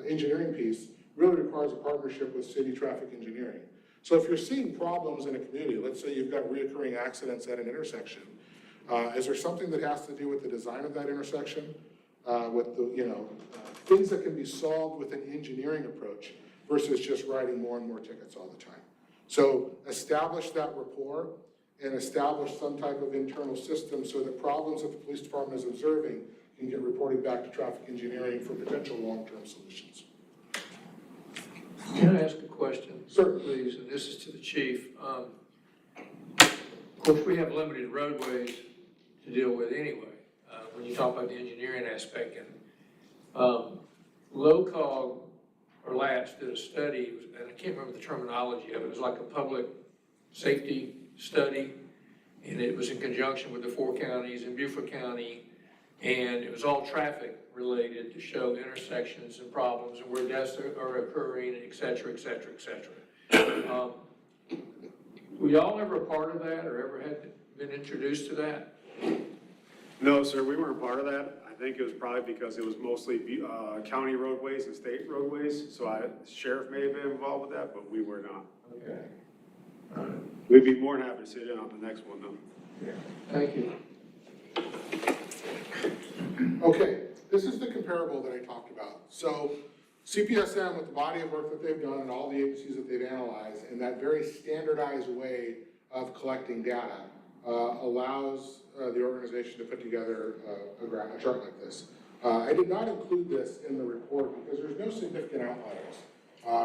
engineering piece really requires a partnership with city traffic engineering. So if you're seeing problems in a community, let's say you've got reoccurring accidents at an intersection, is there something that has to do with the design of that intersection, with the, things that can be solved with an engineering approach versus just writing more and more tickets all the time? So establish that rapport and establish some type of internal system so that problems that the police department is observing can get reported back to traffic engineering for potential long-term solutions. Can I ask a question? Certainly. Please, and this is to the chief. Of course, we have limited roadways to deal with anyway, when you talk about the engineering aspect. And LOCOG or LATS did a study, and I can't remember the terminology of it. It was like a public safety study, and it was in conjunction with the 4 counties in Beaufort County, and it was all traffic related to show intersections and problems and where deaths are occurring, et cetera, et cetera, et cetera. Were y'all ever a part of that or ever had been introduced to that? No, sir, we weren't part of that. I think it was probably because it was mostly county roadways and state roadways. So the sheriff may have been involved with that, but we were not. Okay. All right. We'd be more than happy to sit in on the next one, though. Yeah. Thank you. Okay, this is the comparable that I talked about. So CPSM, with the body of work that they've done and all the agencies that they've analyzed, and that very standardized way of collecting data, allows the organization to put together a chart like this. I did not include this in the report because there's no significant outliers.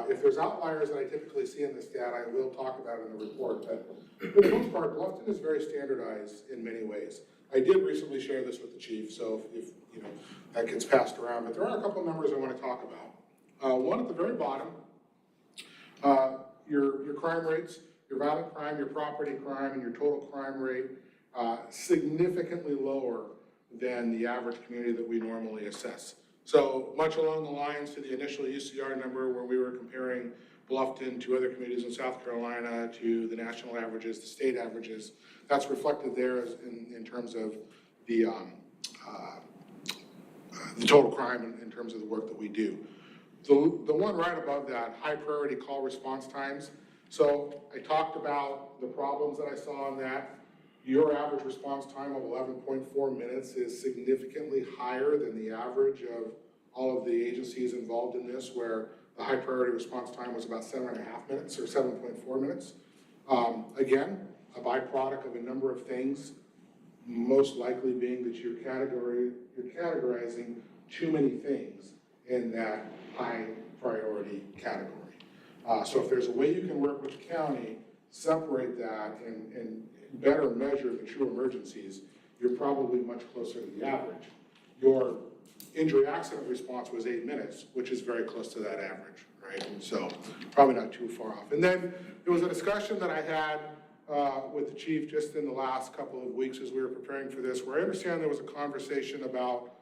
If there's outliers that I typically see in this data, I will talk about it in the report, but for the most part, Bluffton is very standardized in many ways. I did recently share this with the chief, so if you know, that gets passed around, but there are a couple of numbers I want to talk about. One at the very bottom, your crime rates, your violent crime, your property crime, and your total crime rate, significantly lower than the average community that we normally assess. So much along the lines to the initial UCR number where we were comparing Bluffton to other communities in South Carolina, to the national averages, the state averages, that's reflected there in terms of the total crime in terms of the work that we do. The one right above that, high priority call response times. So I talked about the problems that I saw on that. Your average response time of 11.4 minutes is significantly higher than the average of all of the agencies involved in this, where the high priority response time was about 7.5 minutes or 7.4 minutes. Again, a byproduct of a number of things, most likely being that you're categorizing too many things in that high priority category. So if there's a way you can work with the county, separate that and better measure the true emergencies, you're probably much closer to the average. Your injury accident response was 8 minutes, which is very close to that average, right? And so probably not too far off. And then there was a discussion that I had with the chief just in the last couple of weeks as we were preparing for this, where I understand there was a conversation about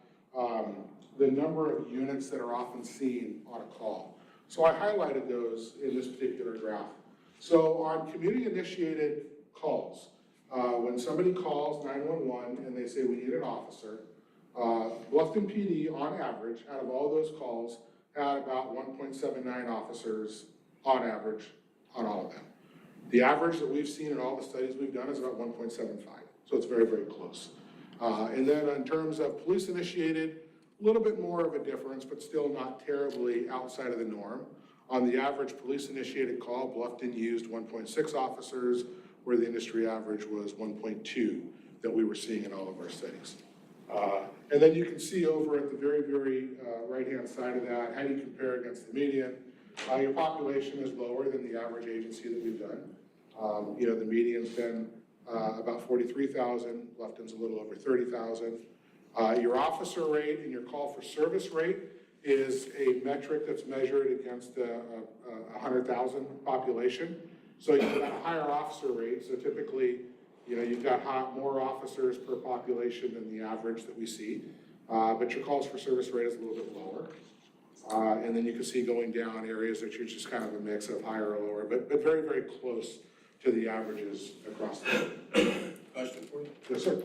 the number of units that are often seen on a call. So I highlighted those in this particular graph. So on community-initiated calls, when somebody calls 911 and they say we need an officer, Bluffton PD on average, out of all those calls, had about 1.79 officers on average on all of them. The average that we've seen in all the studies we've done is about 1.75, so it's very, very close. And then in terms of police-initiated, a little bit more of a difference, but still not terribly outside of the norm. On the average police-initiated call, Bluffton used 1.6 officers, where the industry average was 1.2 that we were seeing in all of our studies. And then you can see over at the very, very right-hand side of that, how do you compare against the median? Your population is lower than the average agency that we've done. You know, the median's been about 43,000, Bluffton's a little over 30,000. Your officer rate and your call for service rate is a metric that's measured against a 100,000 population. So you've got a higher officer rate, so typically, you know, you've got more officers per population than the average that we see, but your calls for service rate is a little bit lower. And then you can see going down areas that you're just kind of a mix of higher or lower, but very, very close to the averages across the board. Question for you? Yes, sir.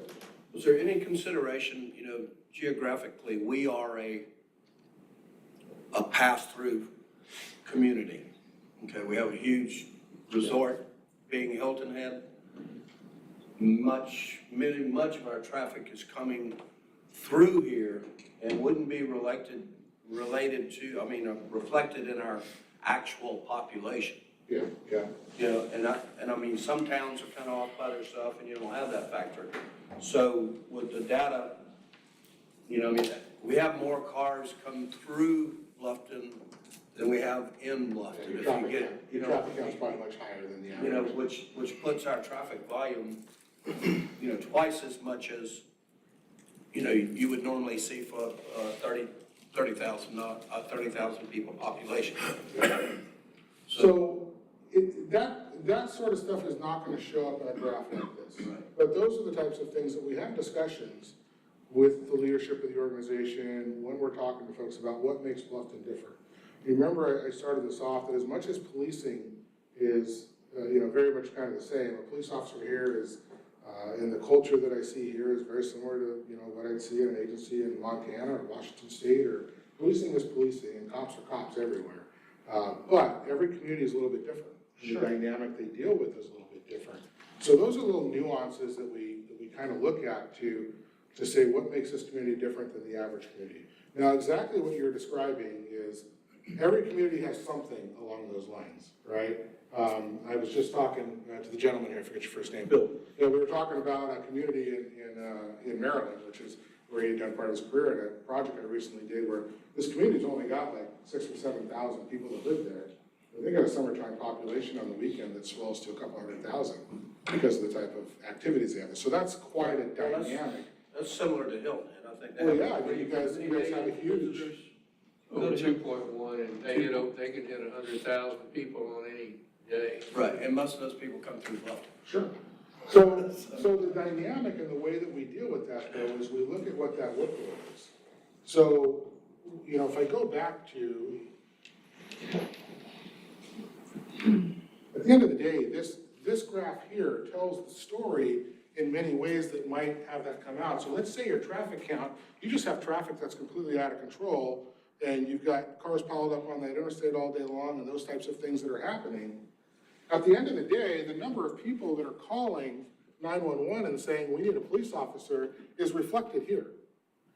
Was there any consideration, you know, geographically, we are a pass-through community. Okay, we have a huge resort being Hilton Head. Much of our traffic is coming through here and wouldn't be reflected in our actual population. Yeah. You know, and I mean, some towns are kind of off by their stuff and you don't have that factor. So with the data, you know, I mean, we have more cars come through Bluffton than we have in Bluffton. Your If traffic you count, get, you know, traffic count's probably much higher than the average. you know, which puts our traffic volume, you know, twice as much as, you know, you would normally see for 30,000 people population. So that sort of stuff is not going to show up in a graph like this. Right. But those are the types of things that we have discussions with the leadership of the organization when we're talking to folks about what makes Bluffton different. You remember I started this off that as much as policing is, you know, very much kind of the same, a police officer here is, and the culture that I see here is very similar to, you know, what I'd see in an agency in Montana or Washington State, or policing is policing and cops are cops everywhere. But every community is a little bit different. Sure. The dynamic they deal with is a little bit different. So those are little nuances that we kind of look at to say what makes this community different than the average community. Now, exactly what you're describing is every community has something along those lines, right? I was just talking to the gentleman here, I forget your first name. Bill. You know, we were talking about a community in Maryland, which is where he had done part of his career in a project I recently did where this community's only got like 6,000 or 7,000 people that live there. But they got a summertime population on the weekend that swells to a couple 100,000 because of the type of activities they have. So that's quite a dynamic. That's similar to Hilton Head, I think. They Well, have- yeah, I mean, you guys have a huge, Over 2.1, and they can hit 100,000 people on any day. Right, and most of those people come through Bluffton. sure. So the dynamic and the way that we deal with that though is we look at what that workload is. So, you know, if I go back to, at the end of the day, this graph here tells the story in many ways that might have that come out. So let's say your traffic count, you just have traffic that's completely out of control, and you've got cars piled up on that interstate all day long and those types of things that are happening. At the end of the day, the number of people that are calling 911 and saying, we need a police officer, is reflected here.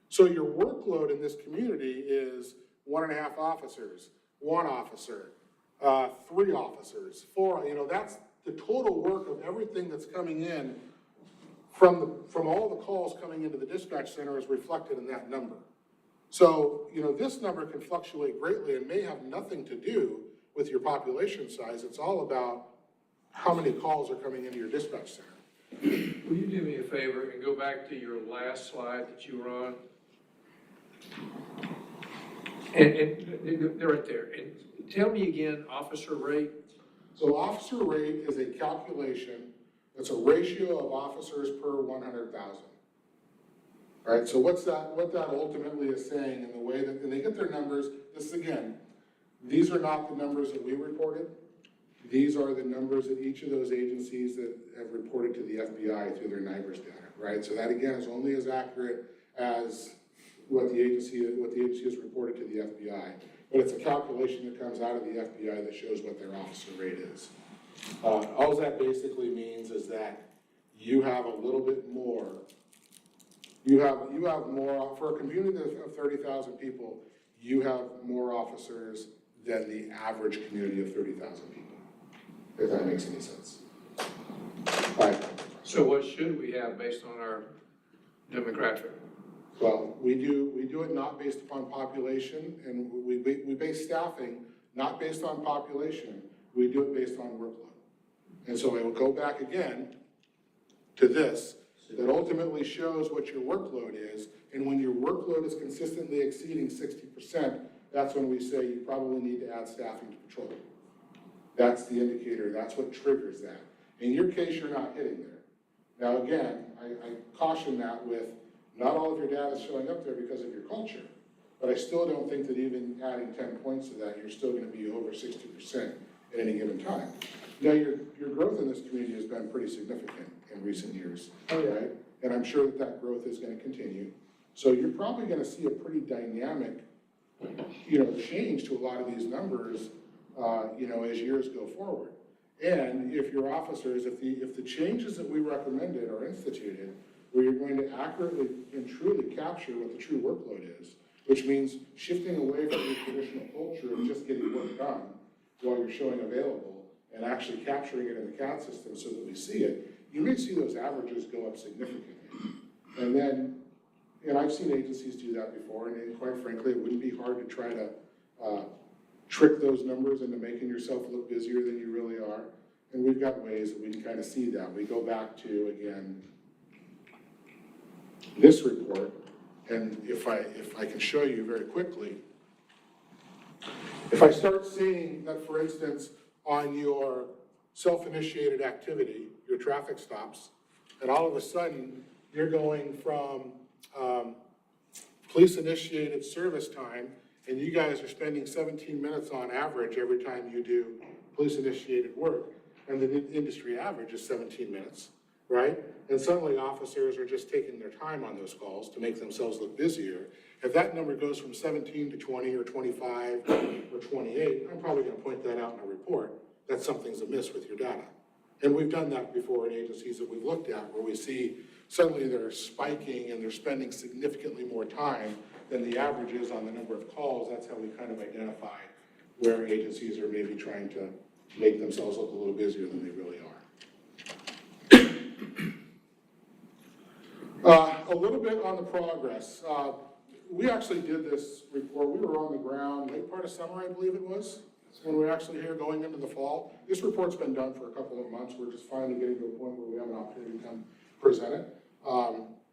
So your workload in this community is 1.5 officers, 1 officer, 3 officers, 4, you know, that's the total work of everything that's coming in from all the calls coming into the dispatch center is reflected in that number. So, you know, this number can fluctuate greatly and may have nothing to do with your population size. It's all about how many calls are coming into your dispatch center. Will you do me a favor and go back to your last slide that you were on? And they're right there. And tell me again, officer rate. So officer rate is a calculation, it's a ratio of officers per 100,000. Right, so what that ultimately is saying in the way that, and they get their numbers, this again, these are not the numbers that we reported. These are the numbers that each of those agencies that have reported to the FBI through their NIBRS data, right? So that again is only as accurate as what the agency has reported to the FBI. But it's a calculation that comes out of the FBI that shows what their officer rate is. All that basically means is that you have a little bit more. You have more, for a community of 30,000 people, you have more officers than the average community of 30,000 people, if that makes any sense. Right. So what should we have based on our demographic? Well, we do it not based upon population, and we base staffing not based on population, we do it based on workload. And so I will go back again to this, that ultimately shows what your workload is, and when your workload is consistently exceeding 60%, that's when we say you probably need to add staffing to patrol. That's the indicator, that's what triggers that. In your case, you're not hitting there. Now again, I caution that with, not all of your data is showing up there because of your culture, but I still don't think that even adding 10 points to that, you're still gonna be over 60% at any given time. Now, your growth in this community has been pretty significant in recent years, right? And I'm sure that growth is gonna continue. So you're probably gonna see a pretty dynamic, change to a lot of these numbers, as years go forward. And if your officers, if the changes that we recommended are instituted, where you're going to accurately and truly capture what the true workload is, which means shifting away from the traditional culture of just getting work done while you're showing available and actually capturing it in the CAD system so that we see it, you may see those averages go up significantly. And then, and I've seen agencies do that before, and quite frankly, it wouldn't be hard to try to trick those numbers into making yourself look busier than you really are. And we've got ways that we can kind of see that. We go back to, again, this report, and if I can show you very quickly, if I start seeing that, for instance, on your self-initiated activity, your traffic stops, and all of a sudden, you're going from police-initiated service time, and you guys are spending 17 minutes on average every time you do police-initiated work, and the industry average is 17 minutes, right? And suddenly officers are just taking their time on those calls to make themselves look busier. If that number goes from 17 to 20 or 25 or 28, I'm probably gonna point that out in a report that something's amiss with your data. And we've done that before in agencies that we've looked at where we see suddenly they're spiking and they're spending significantly more time than the average is on the number of calls. That's how we kind of identify where agencies are maybe trying to make themselves look a little busier than they really are. A little bit on the progress. We actually did this report, we were on the ground late part of summer, I believe it was, when we were actually here going into the fall. This report's been done for a couple of months, we're just finally getting to a point where we have an opportunity to come present it.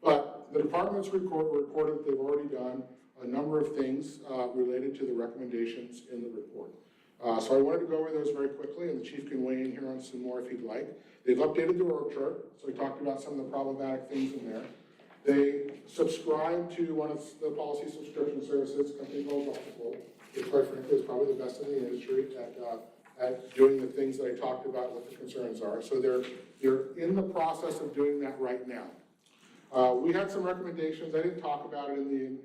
But the department's reported that they've already done a number of things related to the recommendations in the report. So I wanted to go over those very quickly, and the chief can weigh in here on some more if he'd like. They've updated the org chart, so we talked about some of the problematic things in there. They subscribe to one of the policy subscription services, a company called Optical, which quite frankly is probably the best in the industry at doing the things that I talked about, what the concerns are. So they're in the process of doing that right now. We had some recommendations. I didn't talk about it in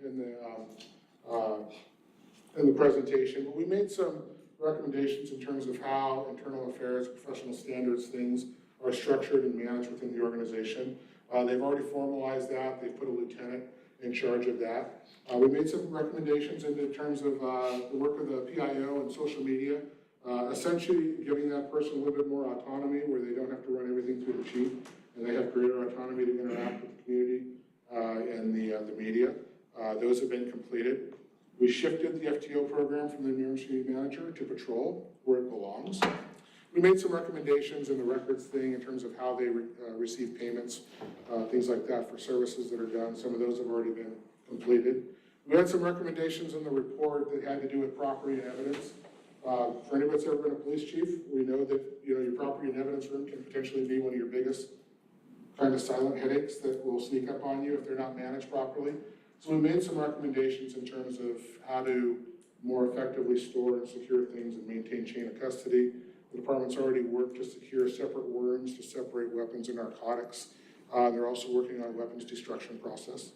the presentation, but we made some recommendations in terms of how internal affairs, professional standards, things are structured and managed within the organization. They've already formalized that. They've put a lieutenant in charge of that. We made some recommendations in terms of the work of the PIO and social media, essentially giving that person a little bit more autonomy where they don't have to run everything through the chief, and they have greater autonomy to interact with the community and the media. Those have been completed. We shifted the FTO program from the emergency manager to patrol, where it belongs. We made some recommendations in the records thing in terms of how they receive payments, things like that for services that are done. Some of those have already been completed. We had some recommendations in the report that had to do with property and evidence. For anybody that's ever been a police chief, we know that your property and evidence room can potentially be one of your biggest kind of silent headaches that will sneak up on you if they're not managed properly. So we made some recommendations in terms of how to more effectively store and secure things and maintain chain of custody. The department's already worked to secure separate rooms to separate weapons and narcotics. They're also working on a weapons destruction process.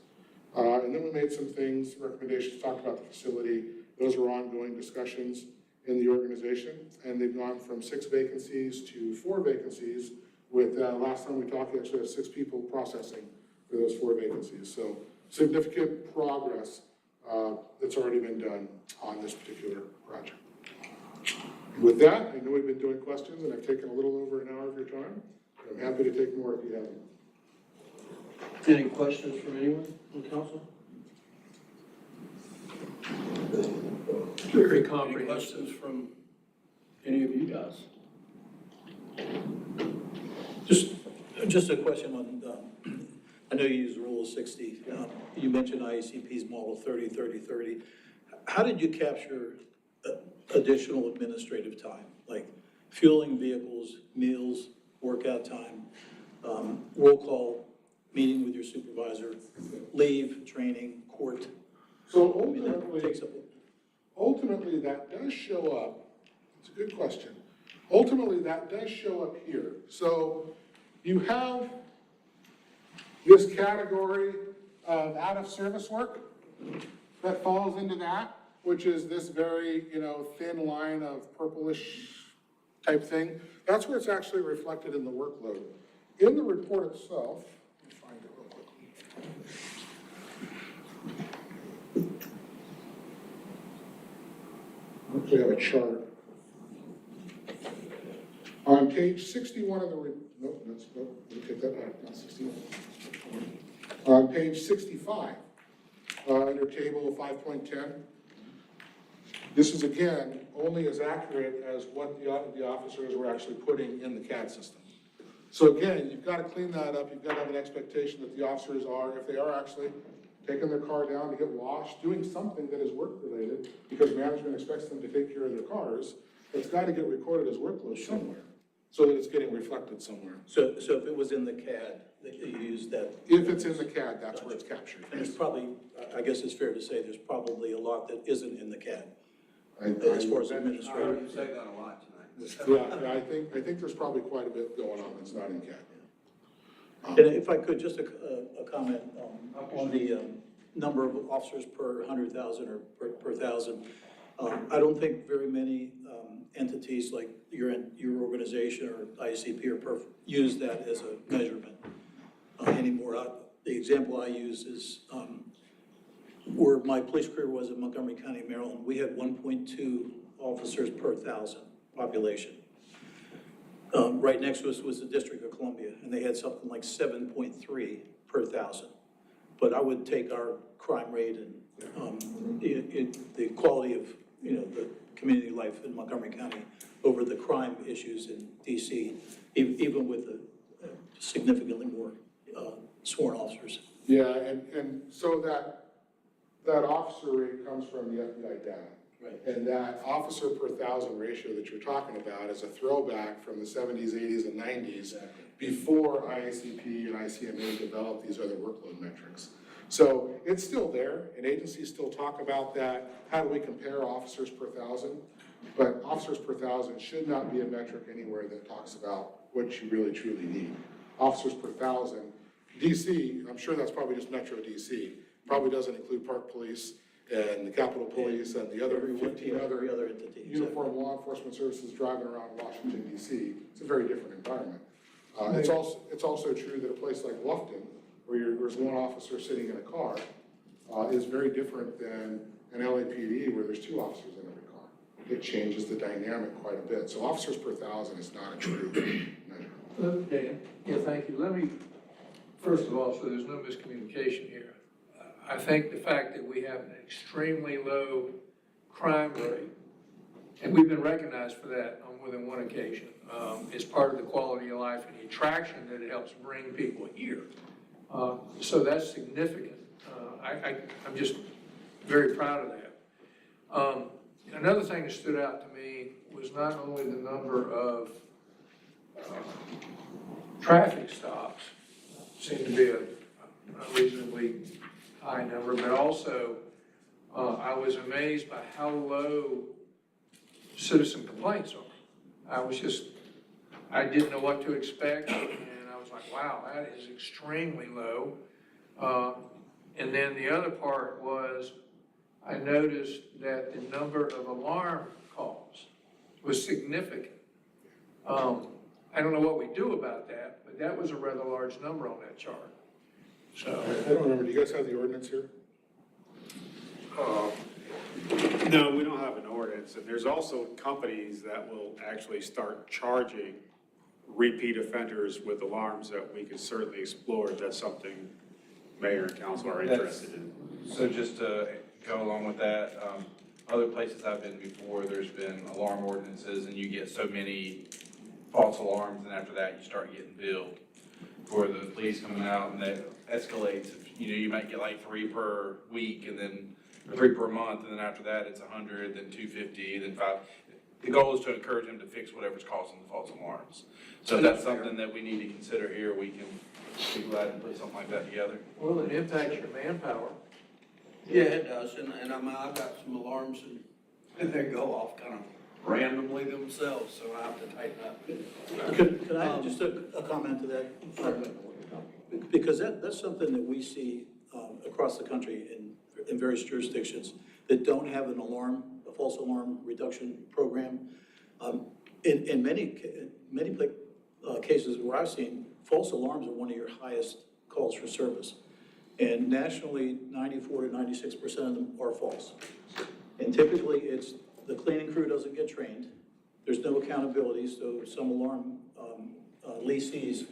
And then we made some things, recommendations, talked about the facility. Those were ongoing discussions in the organization, and they've gone from 6 vacancies to 4 vacancies with, last time we talked, we actually had 6 people processing for those 4 vacancies. So significant progress that's already been done on this particular project. With that, I know we've been doing questions, and I've taken a little over an hour of your time. I'm happy to take more if you have any. Any questions from anyone on council? Very Any comprehensive. questions from any of you guys? Just a question on, I know you use the rule of 60. You mentioned IACP's model 30-30-30. How did you capture additional administrative time, like fueling vehicles, meals, workout time, roll call, meeting with your supervisor, leave, training, court? So I mean, that takes up ultimately, that does show up. It's a good question. Ultimately, that does show up here. So you have this category of out-of-service work that falls into that, which is this very, thin line of purplish type thing. That's where it's actually reflected in the workload. In the report itself, let me find it real quickly. I actually have a chart. On page 61 of the, let me take that back, not 61. On page 65, under table 5.10, this is again only as accurate as what the officers were actually putting in the CAD system. So again, you've got to clean that up. You've got to have an expectation that the officers are, if they are actually taking their car down to get washed, doing something that is work-related, because management expects them to take care of their cars, it's got to get recorded as workload somewhere, so that it's getting reflected somewhere. So if it was in the CAD, that you use that? If it's in the CAD, that's where it's captured. And there's probably, I guess it's fair to say, there's probably a lot that isn't in the CAD, I- as far as I heard administrative. you say that a lot tonight. Yeah, I think there's probably quite a bit going on that's not in CAD. And if I could, just a comment on the number of officers per 100,000 or per 1,000. I don't think very many entities like your organization or ICP or PERF use that as a measurement anymore. The example I use is where my police career was in Montgomery County, Maryland. We had 1.2 officers per 1,000 population. Right next to us was the District of Columbia, and they had something like 7.3 per 1,000. But I would take our crime rate and, the quality of, the community life in Montgomery County over the crime issues in DC, even with significantly more sworn officers. Yeah, and so that officer rate comes from the FBI data. Right. And that officer per thousand ratio that you're talking about is a throwback from the 70s, 80s, and 90s, before IACP and ICMA developed these other workload metrics. So it's still there, and agencies still talk about that. How do we compare officers per thousand? But officers per thousand should not be a metric anywhere that talks about what you really truly need. Officers per thousand, DC, I'm sure that's probably just Metro DC, probably doesn't include Park Police and the Capitol Police and the other 15 other Every other entity. uniform law enforcement services driving around Washington DC. It's a very different environment. It's also true that a place like Bluffton, where there's one officer sitting in a car, is very different than an LAPD where there's two officers in every car. It changes the dynamic quite a bit. So officers per thousand is not a true measure. Dan, yeah, thank you. Let me, first of all, so there's no miscommunication here. I think the fact that we have an extremely low crime rate, and we've been recognized for that on more than one occasion, is part of the quality of life and the attraction that it helps bring people here. So that's significant. I'm just very proud of that. Another thing that stood out to me was not only the number of traffic stops, seemed to be a reasonably high number, but also I was amazed by how low citizen complaints are. I didn't know what to expect, and I was like, wow, that is extremely low. And then the other part was, I noticed that the number of alarm calls was significant. I don't know what we do about that, but that was a rather large number on that chart. So, I don't remember, do you guys have the ordinance here? No, we don't have an ordinance, and there's also companies that will actually start charging repeat offenders with alarms that we could certainly explore if that's something mayor and council are interested in. So just to go along with that, other places I've been before, there's been alarm ordinances and you get so many false alarms, and after that you start getting billed for the police coming out, and that escalates. You might get like 3 per week, and then or 3 per month, and then after that it's 100, then 250, then 5. The goal is to encourage them to fix whatever's causing the false alarms. So if that's something that we need to consider here, we can be glad to put something like that together. well, it impacts your manpower. Yeah, it does, and I've got some alarms and they go off kind of randomly themselves, so I have to tighten up. Could I just a comment to that? Because that's something that we see across the country in various jurisdictions that don't have a false alarm reduction program. In many cases where I've seen, false alarms are one of your highest calls for service. And nationally, 94 to 96% of them are false. And typically, it's the cleaning crew doesn't get trained. There's no accountability, so some alarm lessees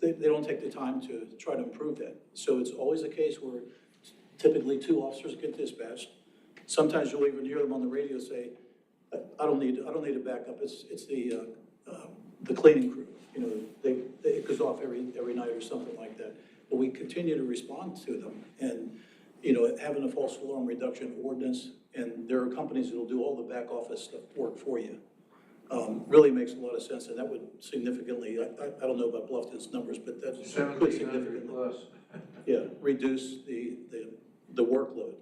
they don't take the time to try to improve that. So it's always a case where typically 2 officers get dispatched. Sometimes you'll even hear them on the radio say, I don't need a backup. It's the cleaning crew. It goes off every night or something like that. But we continue to respond to them, and having a false alarm reduction ordinance, and there are companies that'll do all the back office stuff work for you. Really makes a lot of sense, and that would significantly, I don't know about Bluffton's numbers, but that could 1,700 significantly, plus. reduce the workload,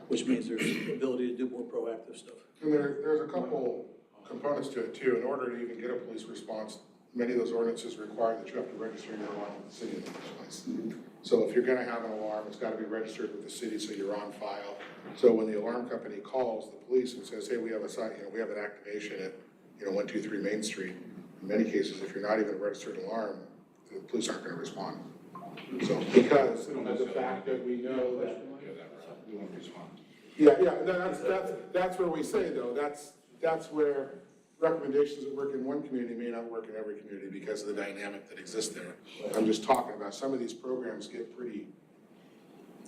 which means there's the ability to do more proactive stuff. And there's a couple components to it too. In order to even get a police response, many of those ordinances require that you have to register your alarm with the city in the first place. So if you're gonna have an alarm, it's gotta be registered with the city so you're on file. So when the alarm company calls the police and says, hey, we have a site, we have an activation at 123 Main Street, in many cases, if you're not even a registered alarm, the police aren't gonna respond. So because of the fact that we know that. We won't respond. Yeah, that's where we say though, that's where recommendations that work in one community may not work in every community because of the dynamic that exists there. I'm just talking about some of these programs get pretty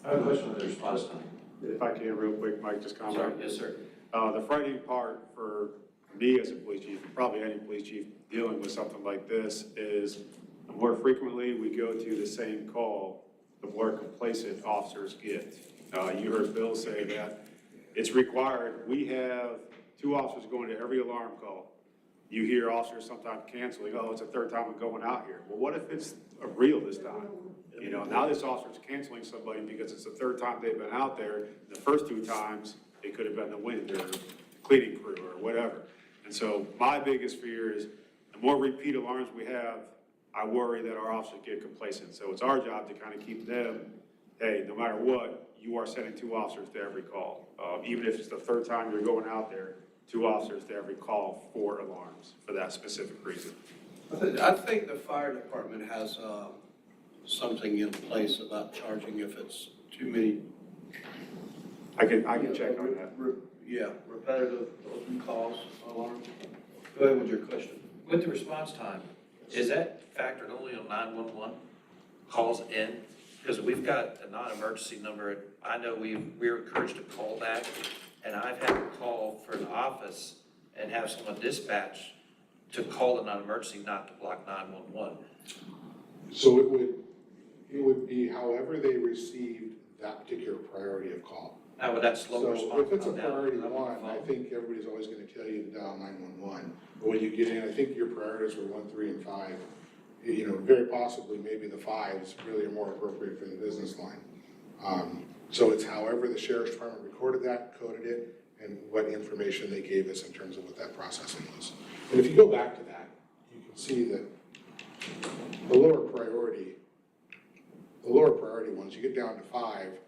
I have a question on the response time. If I can, real quick, Mike, just comment. Sorry, yes, sir. The frightening part for me as a police chief, and probably any police chief dealing with something like this, is the more frequently we go to the same call, the more complacent officers get. You heard Bill say that it's required. We have 2 officers going to every alarm call. You hear officers sometimes canceling, oh, it's the 3rd time I'm going out here. Well, what if it's a real this time? You know, now this officer's canceling somebody because it's the 3rd time they've been out there. The first 2 times, it could have been the wind or cleaning crew or whatever. And so my biggest fear is the more repeat alarms we have, I worry that our officers get complacent. So it's our job to kind of keep them, hey, no matter what, you are sending 2 officers to every call. Even if it's the 3rd time you're going out there, 2 officers to every call for alarms for that specific reason. I think the fire department has, something in place about charging if it's too many. I can check on that. Yeah, repetitive calls, alarms. Go ahead with your question. With the response time, is that factored only on 911 calls in? Because we've got a non-emergency number. I know we're encouraged to call that, and I've had to call for an office and have someone dispatch to call the non-emergency, not to block 911. So it would be however they received that particular priority of call. Now, would that slow So response if it's a time down? priority 1, I think everybody's always gonna tell you to dial 911. But when you get in, I think your priorities were 1, 3, and 5. You know, very possibly, maybe the 5s really are more appropriate for the business line. So it's however the sheriff's department recorded that, coded it, and what information they gave us in terms of what that processing was. And if you go back to that, you can see that the lower priority ones, you get down to 5,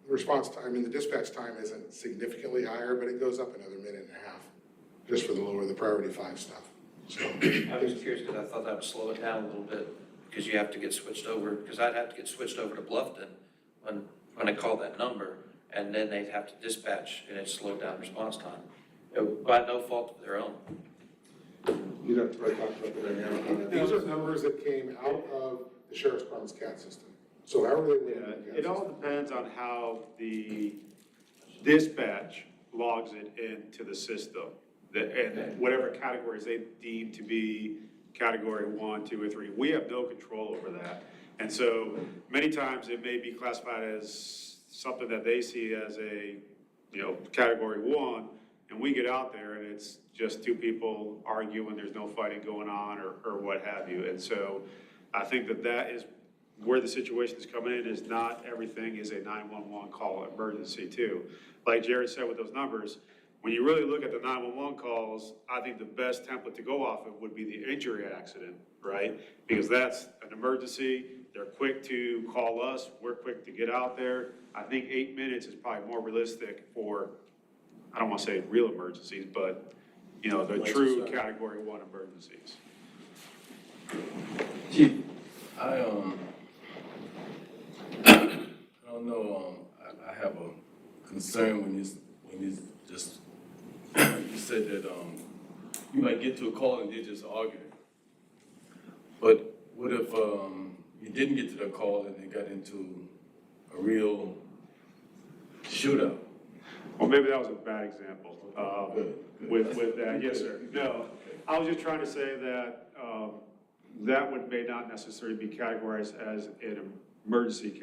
the response time, I mean, the dispatch time isn't significantly higher, but it goes up another minute and a half, just for the priority 5 stuff. So, I was curious because I thought that would slow it down a little bit, because you have to get switched over, because I'd have to get switched over to Bluffton when I call that number, and then they'd have to dispatch, and it slowed down response time, by no fault of their own. you'd have to probably talk about that right now. These are numbers that came out of the sheriff's department's CAD system. So however they went in the CAD It all system. depends on how the dispatch logs it into the system. And whatever categories they deem to be category 1, 2, or 3. We have no control over that. And so many times it may be classified as something that they see as a, category 1, and we get out there and it's just 2 people arguing, there's no fighting going on or what have you. And so I think that is where the situation is coming in, is not everything is a 911 call emergency too. Like Jared said with those numbers, when you really look at the 911 calls, I think the best template to go off of would be the injury accident, right? Because that's an emergency, they're quick to call us, we're quick to get out there. I think 8 minutes is probably more realistic for, I don't want to say real emergencies, but, the true category 1 emergencies. Chief, I don't know, I have a concern when you just, you said that, you might get to a call and they just argue. But what if, you didn't get to the call and they got into a real shootout? Well, maybe that was a bad example, with that, yes, sir. No, I was just trying to say that, that may not necessarily be categorized as an emergency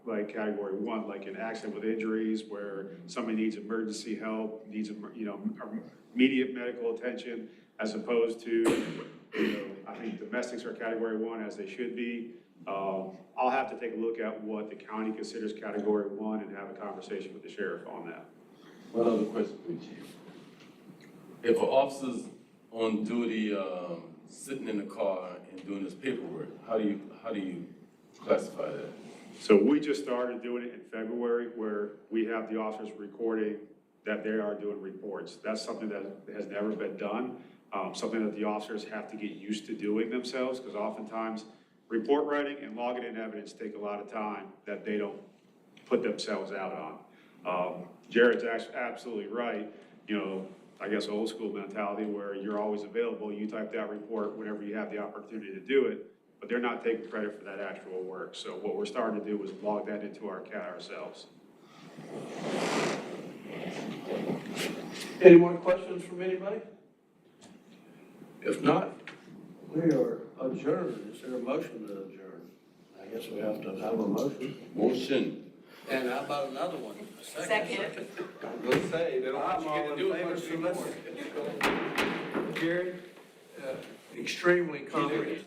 like category 1, like an accident with injuries where somebody needs emergency help, needs, immediate medical attention, as opposed to, I think domestics are category 1 as they should be. I'll have to take a look at what the county considers category 1 and have a conversation with the sheriff on that. One other question for you, Chief. If an officer's on duty, sitting in the car and doing his paperwork, how do you classify that? So we just started doing it in February, where we have the officers recording that they are doing reports. That's something that has never been done, something that the officers have to get used to doing themselves, because oftentimes report writing and logging in evidence take a lot of time that they don't put themselves out on. Jared's absolutely right. I guess old school mentality where you're always available. You type that report whenever you have the opportunity to do it. but they're not taking credit for that actual work. So what we're starting to do is log that into our account ourselves. Any more questions from anybody? If not, We are adjourned. Is there a motion to adjourn? I guess we have to have a motion. Motion. And how about another one? A Second. I'm gonna say, they don't want I'm you all to in do it favor, much so anymore. let's. Gary, extremely comprehensive.